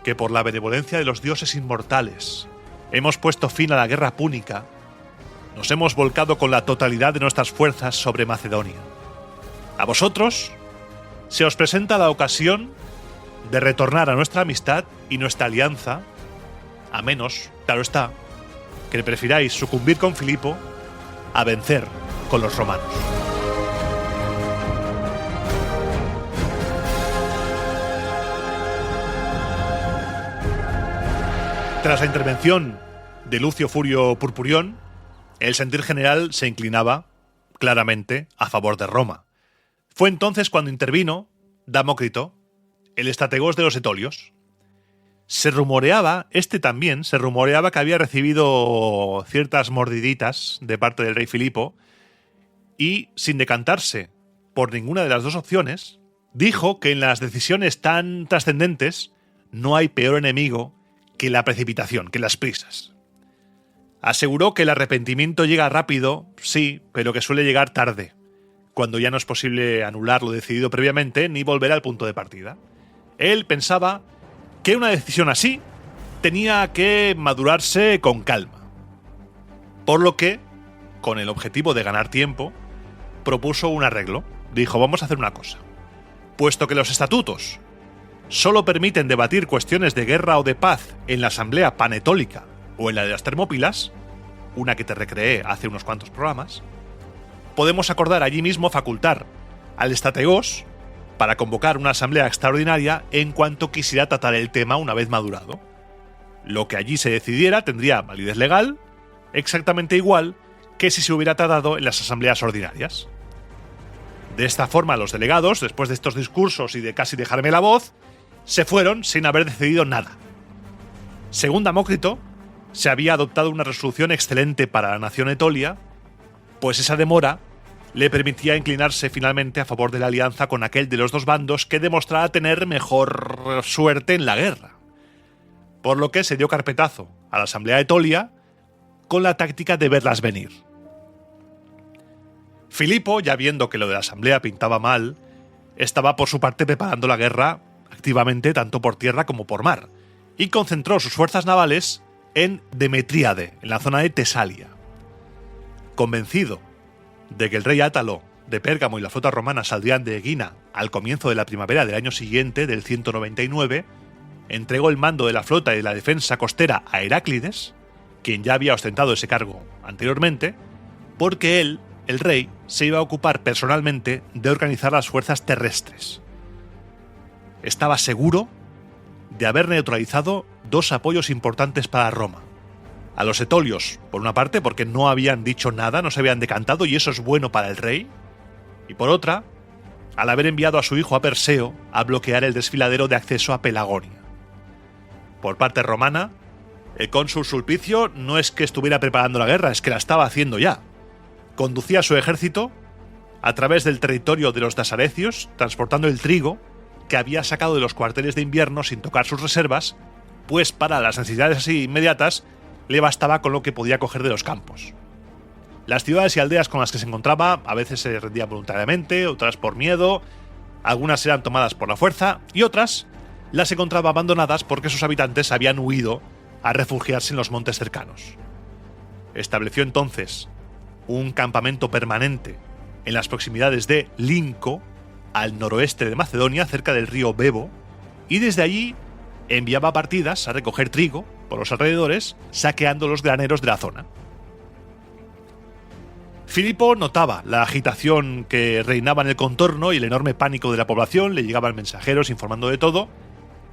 que por la benevolencia de los dioses inmortales hemos puesto fin a la guerra púnica, nos hemos volcado con la totalidad de nuestras fuerzas sobre Macedonia. A vosotros se os presenta la ocasión de retornar a nuestra amistad y nuestra alianza, a menos, claro está, que prefiráis sucumbir con Filipo a vencer con los romanos. Tras la intervención de Lucio Furio Purpurión, el sentir general se inclinaba claramente a favor de Roma. Fue entonces cuando intervino Damócrito, el estrategos de los etolios. Se rumoreaba que había recibido ciertas mordiditas de parte del rey Filipo y, sin decantarse por ninguna de las dos opciones, dijo que en las decisiones tan trascendentes no hay peor enemigo que la precipitación, que las prisas. Aseguró que el arrepentimiento llega rápido, sí, pero que suele llegar tarde, cuando ya no es posible anular lo decidido previamente ni volver al punto de partida. Él pensaba que una decisión así tenía que madurarse con calma. Por lo que, con el objetivo de ganar tiempo, propuso un arreglo. Dijo, vamos a hacer una cosa. Puesto que los estatutos solo permiten debatir cuestiones de guerra o de paz en la asamblea panetólica o en la de las Termópilas, una que te recreé hace unos cuantos programas, podemos acordar allí mismo facultar al estrategos para convocar una asamblea extraordinaria en cuanto quisiera tratar el tema una vez madurado. Lo que allí se decidiera tendría validez legal, exactamente igual que si se hubiera tratado en las asambleas ordinarias. De esta forma, los delegados, después de estos discursos y de casi dejarme la voz, se fueron sin haber decidido nada. Según Damócrito, se había adoptado una resolución excelente para la nación etolia, pues esa demora le permitía inclinarse finalmente a favor de la alianza con aquel de los dos bandos que demostraba tener mejor suerte en la guerra. Por lo que se dio carpetazo a la asamblea etolia con la táctica de verlas venir. Filipo, ya viendo que lo de la asamblea pintaba mal, estaba por su parte preparando la guerra activamente tanto por tierra como por mar, y concentró sus fuerzas navales en Demetríade, en la zona de Tesalia. Convencido de que el rey Átalo de Pérgamo y la flota romana saldrían de Egina al comienzo de la primavera del año siguiente, del 199, entregó el mando de la flota y de la defensa costera a Heráclides, quien ya había ostentado ese cargo anteriormente, porque él, el rey, se iba a ocupar personalmente de organizar las fuerzas terrestres. Estaba seguro de haber neutralizado dos apoyos importantes para Roma. A los etolios, por una parte, porque no habían dicho nada, no se habían decantado, y eso es bueno para el rey, y por otra, al haber enviado a su hijo a Perseo a bloquear el desfiladero de acceso a Pelagonia. Por parte romana, el cónsul Sulpicio no es que estuviera preparando la guerra, es que la estaba haciendo ya. Conducía su ejército a través del territorio de los dasarecios, transportando el trigo que había sacado de los cuarteles de invierno sin tocar sus reservas, pues para las necesidades así inmediatas le bastaba con lo que podía coger de los campos. Las ciudades y aldeas con las que se encontraba a veces se rendían voluntariamente, otras por miedo, algunas eran tomadas por la fuerza y otras las encontraba abandonadas porque sus habitantes habían huido a refugiarse en los montes cercanos. Estableció entonces un campamento permanente en las proximidades de Linco, al noroeste de Macedonia, cerca del río Bebo, y desde allí enviaba partidas a recoger trigo por los alrededores, saqueando los graneros de la zona. Filipo notaba la agitación que reinaba en el contorno y el enorme pánico de la población, le llegaban mensajeros informando de todo,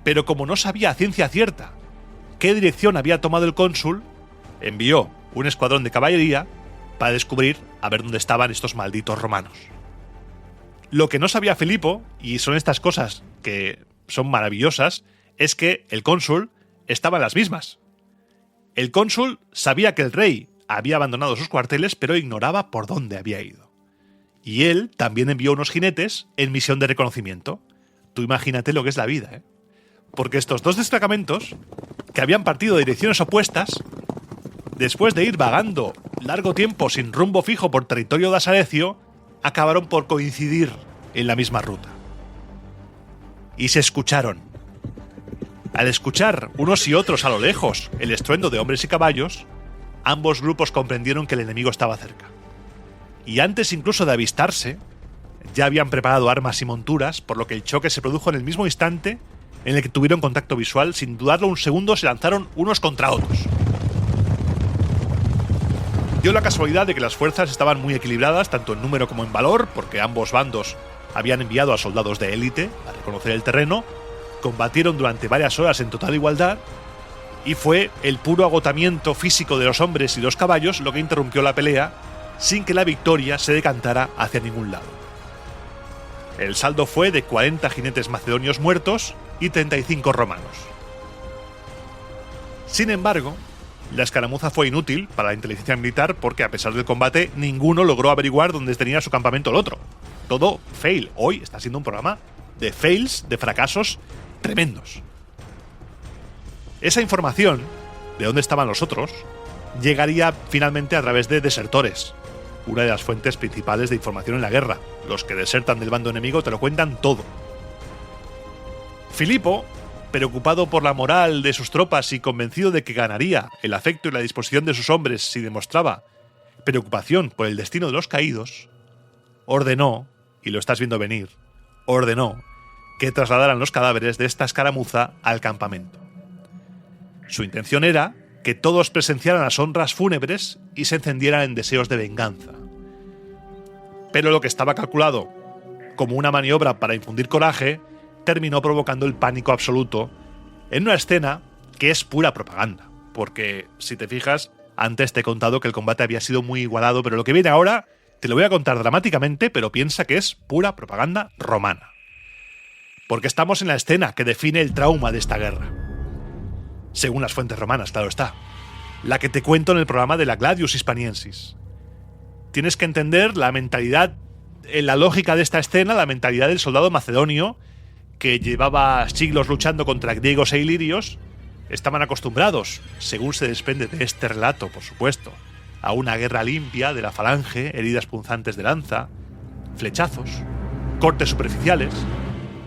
pero como no sabía a ciencia cierta qué dirección había tomado el cónsul, envió un escuadrón de caballería para descubrir a ver dónde estaban estos malditos romanos. Lo que no sabía Filipo, y son estas cosas que son maravillosas, es que el cónsul estaba en las mismas. El cónsul sabía que el rey había abandonado sus cuarteles, pero ignoraba por dónde había ido. Y él también envió unos jinetes en misión de reconocimiento. Tú imagínate lo que es la vida, ¿eh? Porque estos dos destacamentos, que habían partido de direcciones opuestas, después de ir vagando largo tiempo sin rumbo fijo por territorio dasarecio, acabaron por coincidir en la misma ruta. Y se escucharon. Al escuchar unos y otros a lo lejos el estruendo de hombres y caballos, ambos grupos comprendieron que el enemigo estaba cerca. Y antes incluso de avistarse, ya habían preparado armas y monturas, por lo que el choque se produjo en el mismo instante en el que tuvieron contacto visual. Sin dudarlo un segundo, se lanzaron unos contra otros. Dio la casualidad de que las fuerzas estaban muy equilibradas, tanto en número como en valor, porque ambos bandos habían enviado a soldados de élite a reconocer el terreno, combatieron durante varias horas en total igualdad, y fue el puro agotamiento físico de los hombres y los caballos lo que interrumpió la pelea, sin que la victoria se decantara hacia ningún lado. El saldo fue de 40 jinetes macedonios muertos y 35 romanos. Sin embargo, la escaramuza fue inútil para la inteligencia militar porque, a pesar del combate, ninguno logró averiguar dónde tenía su campamento el otro. Todo fail. Hoy está siendo un programa de fails, de fracasos tremendos. Esa información de dónde estaban los otros llegaría finalmente a través de desertores, una de las fuentes principales de información en la guerra. Los que desertan del bando enemigo te lo cuentan todo. Filipo, preocupado por la moral de sus tropas y convencido de que ganaría el afecto y la disposición de sus hombres si demostraba preocupación por el destino de los caídos, ordenó, y lo estás viendo venir, ordenó que trasladaran los cadáveres de esta escaramuza al campamento. Su intención era que todos presenciaran las honras fúnebres y se encendieran en deseos de venganza. Pero lo que estaba calculado como una maniobra para infundir coraje terminó provocando el pánico absoluto en una escena que es pura propaganda. Porque, si te fijas, antes te he contado que el combate había sido muy igualado, pero lo que viene ahora te lo voy a contar dramáticamente, pero piensa que es pura propaganda romana. Porque estamos en la escena que define el trauma de esta guerra. Según las fuentes romanas, claro está. La que te cuento en el programa de la Gladius Hispaniensis. Tienes que entender la mentalidad, la lógica de esta escena, la mentalidad del soldado macedonio que llevaba siglos luchando contra griegos e ilirios. Estaban acostumbrados, según se desprende de este relato, por supuesto, a una guerra limpia de la falange, heridas punzantes de lanza, flechazos, cortes superficiales.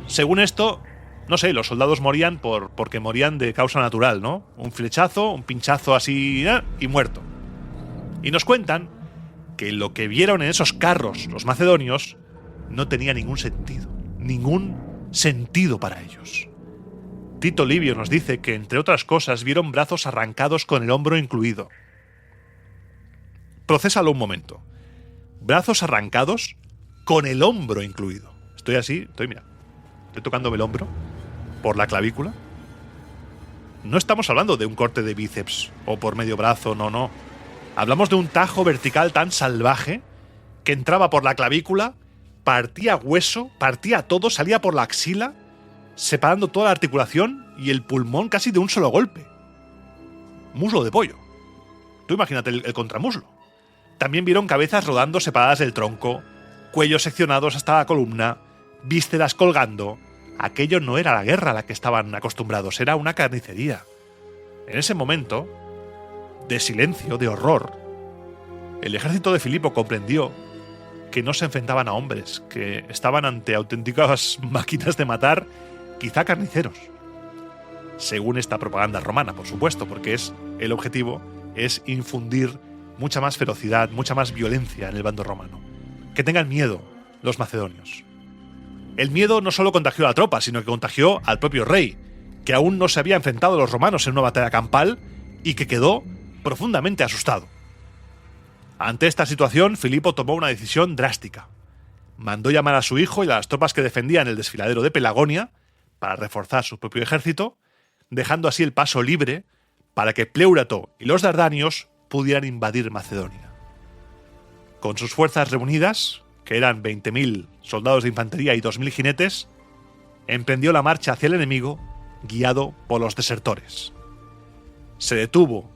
Según esto, no sé, los soldados morían porque morían de causa natural, ¿no? Un flechazo, un pinchazo así y muerto. Y nos cuentan que lo que vieron en esos carros los macedonios no tenía ningún sentido para ellos. Tito Livio nos dice que, entre otras cosas, vieron brazos arrancados con el hombro incluido. Procésalo un momento. brazos arrancados, con el hombro incluido. Estoy así, estoy tocándome el hombro por la clavícula. No estamos hablando de un corte de bíceps o por medio brazo, no. Hablamos de un tajo vertical tan salvaje que entraba por la clavícula, partía hueso, partía todo, salía por la axila, separando toda la articulación y el pulmón casi de un solo golpe. Muslo de pollo. Tú imagínate el contramuslo. También vieron cabezas rodando separadas del tronco, cuellos seccionados hasta la columna, vísceras colgando. Aquello no era la guerra a la que estaban acostumbrados, era una carnicería. En ese momento de silencio, de horror, el ejército de Filipo comprendió que no se enfrentaban a hombres, que estaban ante auténticas máquinas de matar, quizá carniceros. Según esta propaganda romana, por supuesto, porque el objetivo es infundir mucha más ferocidad, mucha más violencia en el bando romano. Que tengan miedo los macedonios. El miedo no solo contagió a la tropa, sino que contagió al propio rey, que aún no se había enfrentado a los romanos en una batalla campal y que quedó profundamente asustado. Ante esta situación, Filipo tomó una decisión drástica. Mandó llamar a su hijo y a las tropas que defendían el desfiladero de Pelagonia para reforzar su propio ejército, dejando así el paso libre para que Pléurato y los dardanios pudieran invadir Macedonia. Con sus fuerzas reunidas, que eran 20.000 soldados de infantería y 2.000 jinetes, emprendió la marcha hacia el enemigo, guiado por los desertores. Se detuvo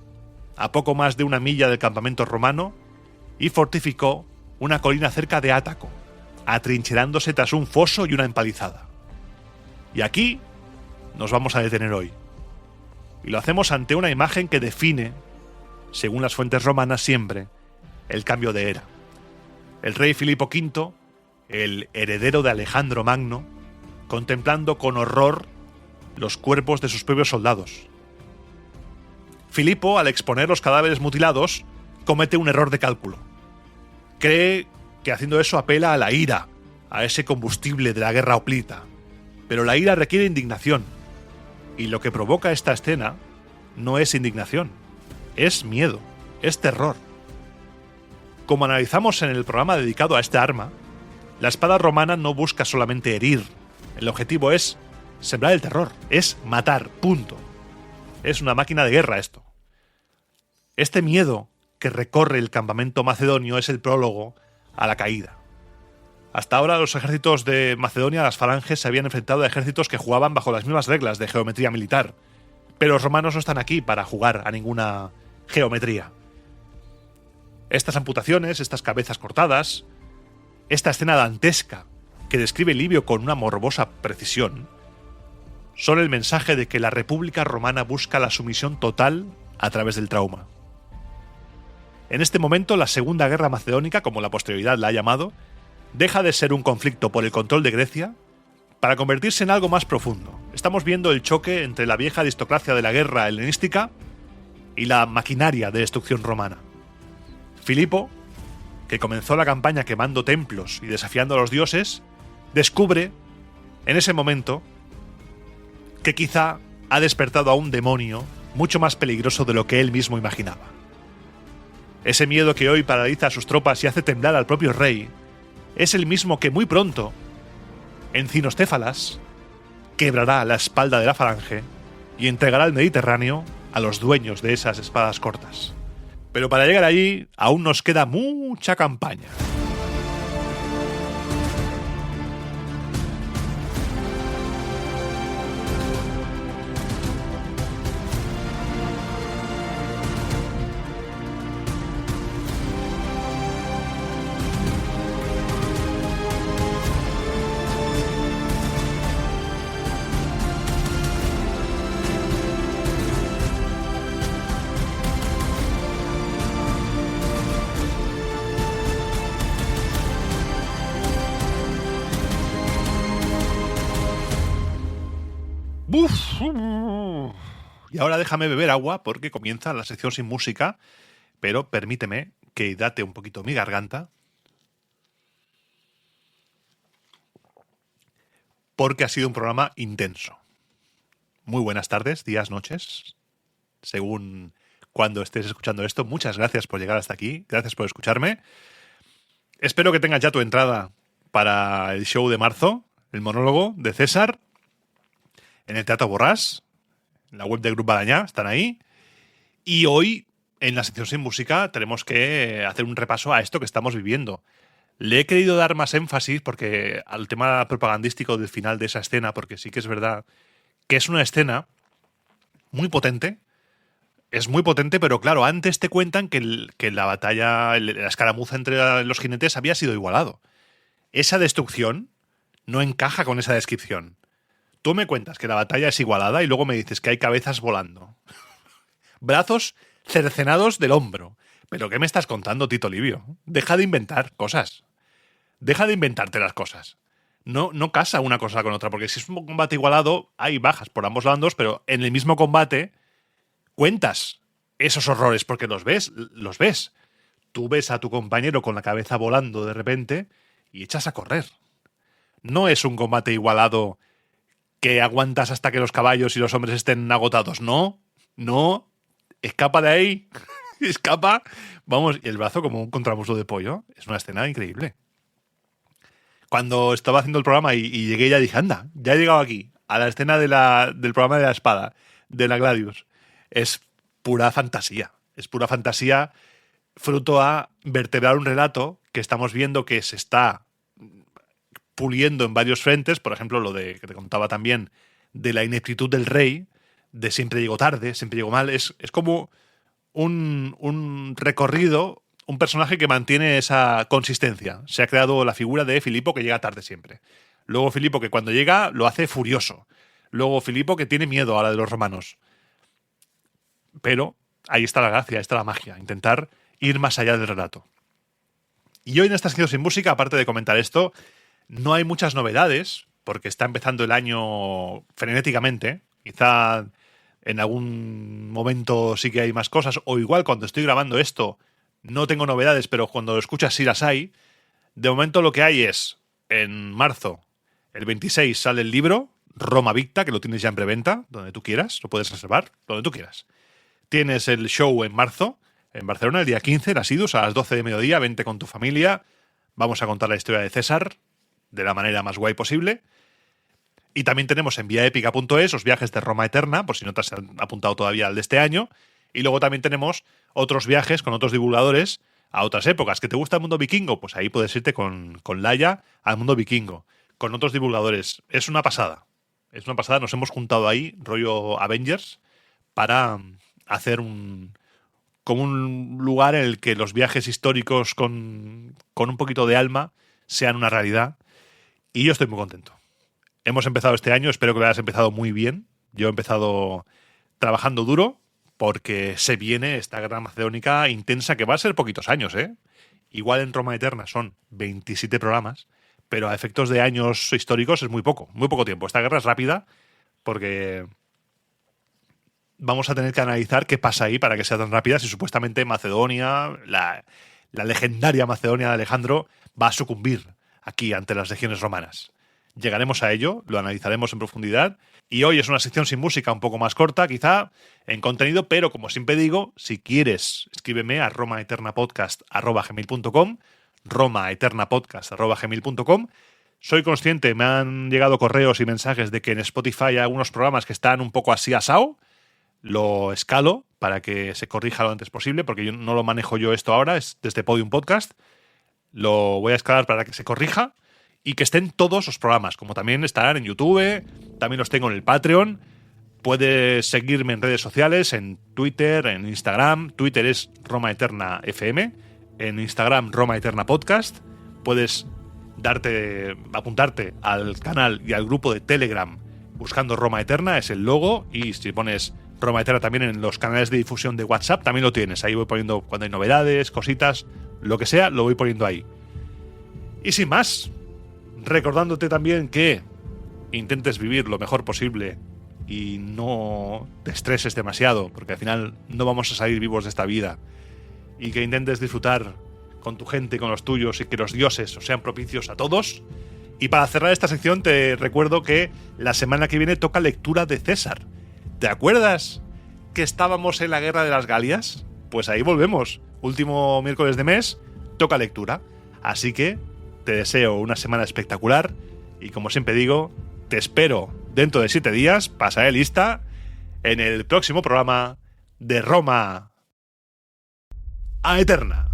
a poco más de 1 milla del campamento romano y fortificó una colina cerca de Átaco, atrincherándose tras un foso y una empalizada. Y aquí nos vamos a detener hoy. Y lo hacemos ante una imagen que define, según las fuentes romanas siempre, el cambio de era. El rey Filipo V, el heredero de Alejandro Magno, contemplando con horror los cuerpos de sus propios soldados. Filipo, al exponer los cadáveres mutilados, comete un error de cálculo. Cree que haciendo eso apela a la ira, a ese combustible de la guerra hoplita. Pero la ira requiere indignación. Y lo que provoca esta escena no es indignación, es miedo, es terror. Como analizamos en el programa dedicado a esta arma, la espada romana no busca solamente herir. El objetivo es sembrar el terror, es matar, punto. Es una máquina de guerra esto. Este miedo que recorre el campamento macedonio es el prólogo a la caída. Hasta ahora los ejércitos de Macedonia, las falanges, se habían enfrentado a ejércitos que jugaban bajo las mismas reglas de geometría militar. Pero los romanos no están aquí para jugar a ninguna geometría. Estas amputaciones, estas cabezas cortadas, esta escena dantesca que describe Livio con una morbosa precisión, son el mensaje de que la República Romana busca la sumisión total a través del trauma. En este momento, la Segunda Guerra Macedónica, como la posterioridad la ha llamado, deja de ser un conflicto por el control de Grecia para convertirse en algo más profundo. Estamos viendo el choque entre la vieja aristocracia de la guerra helenística y la maquinaria de destrucción romana. Filipo, que comenzó la campaña quemando templos y desafiando a los dioses, descubre, en ese momento, que quizá ha despertado a un demonio mucho más peligroso de lo que él mismo imaginaba. Ese miedo que hoy paraliza a sus tropas y hace temblar al propio rey es el mismo que muy pronto, en Cinostéfalas, quebrará la espalda de la falange y entregará el Mediterráneo a los dueños de esas espadas cortas. Pero para llegar allí aún nos queda mucha campaña. ¡Buf! Y ahora déjame beber agua porque comienza la sección sin música, pero permíteme que hidrate un poquito mi garganta, porque ha sido un programa intenso. Muy buenas tardes, días, noches, según cuando estés escuchando esto. Muchas gracias por llegar hasta aquí, gracias por escucharme. Espero que tengas ya tu entrada para el show de marzo, el monólogo de César, en el Teatro Borràs, en la web del Grupo Badañá, están ahí. Y hoy, en la sección Sin Música, tenemos que hacer un repaso a esto que estamos viviendo. Le he querido dar más énfasis al tema propagandístico del final de esa escena, porque sí que es verdad que es una escena muy potente. Es muy potente, pero claro, antes te cuentan que la batalla, la escaramuza entre los jinetes había sido igualado. Esa destrucción no encaja con esa descripción. Tú me cuentas que la batalla es igualada y luego me dices que hay cabezas volando. Brazos cercenados del hombro. ¿Pero qué me estás contando, Tito Livio? Deja de inventar cosas. Deja de inventarte las cosas. No casa una cosa con otra, porque si es un combate igualado, hay bajas por ambos bandos, pero en el mismo combate cuentas esos horrores porque los ves. Tú ves a tu compañero con la cabeza volando de repente y echas a correr. No es un combate igualado que aguantas hasta que los caballos y los hombres estén agotados. No. Escapa de ahí. Escapa. Vamos, y el brazo como un contramuslo de pollo. Es una escena increíble. Cuando estaba haciendo el programa y llegué, ya dije, anda, ya he llegado aquí, a la escena del programa de la espada, de la Gladius. Es pura fantasía. Es pura fantasía fruto a vertebrar un relato que estamos viendo que se está puliendo en varios frentes. Por ejemplo, lo de que te contaba también de la ineptitud del rey, de siempre llego tarde, siempre llego mal. Es como un recorrido, un personaje que mantiene esa consistencia. Se ha creado la figura de Filipo que llega tarde siempre. Luego Filipo que cuando llega lo hace furioso. Luego Filipo que tiene miedo a la de los romanos. Pero ahí está la gracia, ahí está la magia. Intentar ir más allá del relato. Y hoy en esta sección Sin Música, aparte de comentar esto, no hay muchas novedades, porque está empezando el año frenéticamente. Quizá en algún momento sí que hay más cosas, o igual cuando estoy grabando esto no tengo novedades, pero cuando lo escuchas sí las hay. De momento lo que hay es, en marzo, el 26 sale el libro, Roma Victa, que lo tienes ya en preventa, donde tú quieras, lo puedes reservar, donde tú quieras. Tienes el show en marzo, en Barcelona, el día 15, en Asidus, a las 12 de mediodía, vente con tu familia, vamos a contar la historia de César de la manera más guay posible. Y también tenemos en viaepica.es los viajes de Roma Eterna, por si no te has apuntado todavía al de este año. Y luego también tenemos otros viajes con otros divulgadores a otras épocas. ¿Que te gusta el mundo vikingo? Pues ahí puedes irte con Laia al mundo vikingo, con otros divulgadores. Es una pasada. Es una pasada. Nos hemos juntado ahí, rollo Avengers, para hacer como un lugar en el que los viajes históricos con un poquito de alma sean una realidad. Y yo estoy muy contento. Hemos empezado este año, espero que lo hayas empezado muy bien. Yo he empezado trabajando duro porque se viene esta guerra macedónica intensa que va a ser poquitos años, ¿eh? Igual en Roma Eterna son 27 programas, pero a efectos de años históricos es muy poco tiempo. Esta guerra es rápida porque vamos a tener que analizar qué pasa ahí para que sea tan rápida si supuestamente Macedonia, la legendaria Macedonia de Alejandro, va a sucumbir aquí ante las legiones romanas. Llegaremos a ello, lo analizaremos en profundidad. Y hoy es una sección sin música un poco más corta, quizá, en contenido, pero como siempre digo, si quieres, escríbeme a romaeternapodcast@gmail.com, romaeternapodcast@gmail.com. Soy consciente, me han llegado correos y mensajes de que en Spotify hay algunos programas que están un poco así asao. Lo escalo para que se corrija lo antes posible, porque yo no lo manejo yo esto ahora, es desde Podium Podcast. Lo voy a escalar para que se corrija y que estén todos los programas, como también estarán en YouTube, también los tengo en el Patreon. Puedes seguirme en redes sociales, en Twitter, en Instagram. Twitter es Roma Eterna FM, en Instagram Roma Eterna Podcast. Puedes apuntarte al canal y al grupo de Telegram buscando Roma Eterna, es el logo, y si pones Roma Eterna también en los canales de difusión de WhatsApp también lo tienes. Ahí voy poniendo cuando hay novedades, cositas, lo que sea, lo voy poniendo ahí. Y sin más, recordándote también que intentes vivir lo mejor posible y no te estreses demasiado, porque al final no vamos a salir vivos de esta vida, y que intentes disfrutar con tu gente, con los tuyos, y que los dioses os sean propicios a todos. Y para cerrar esta sección te recuerdo que la semana que viene toca lectura de César. ¿Te acuerdas que estábamos en la guerra de las Galias? Pues ahí volvemos. Último miércoles de mes, toca lectura. Así que te deseo una semana espectacular y, como siempre digo, te espero dentro de 7 días, pasaré lista, en el próximo programa de Roma a Eterna.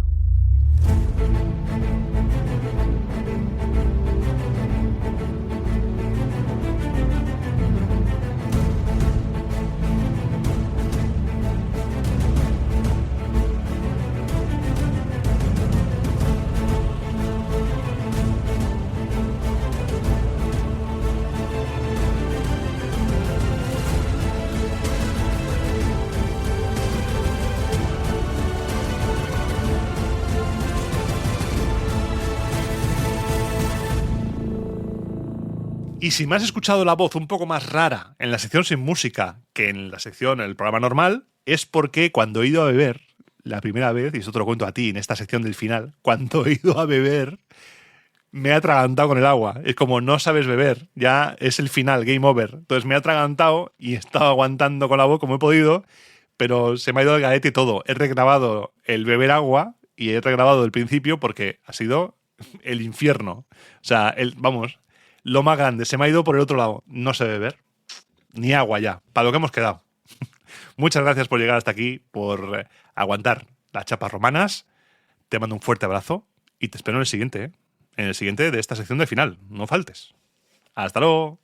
Y si me has escuchado la voz un poco más rara en la sección sin música que en la sección, en el programa normal, es porque cuando he ido a beber, la primera vez, y esto te lo cuento a ti en esta sección del final, cuando he ido a beber, me he atragantado con el agua. Es como no sabes beber, ya es el final, game over. Entonces me he atragantado y he estado aguantando con la voz como he podido, pero se me ha ido el garete todo. He regrabado el beber agua y he regrabado el principio porque ha sido el infierno. O sea, vamos... Lo más grande, se me ha ido por el otro lado. No sé beber, ni agua ya, para lo que hemos quedado. Muchas gracias por llegar hasta aquí, por aguantar las chapas romanas. Te mando un fuerte abrazo y te espero en el siguiente, ¿eh? En el siguiente de esta sección de final. No faltes. Hasta luego.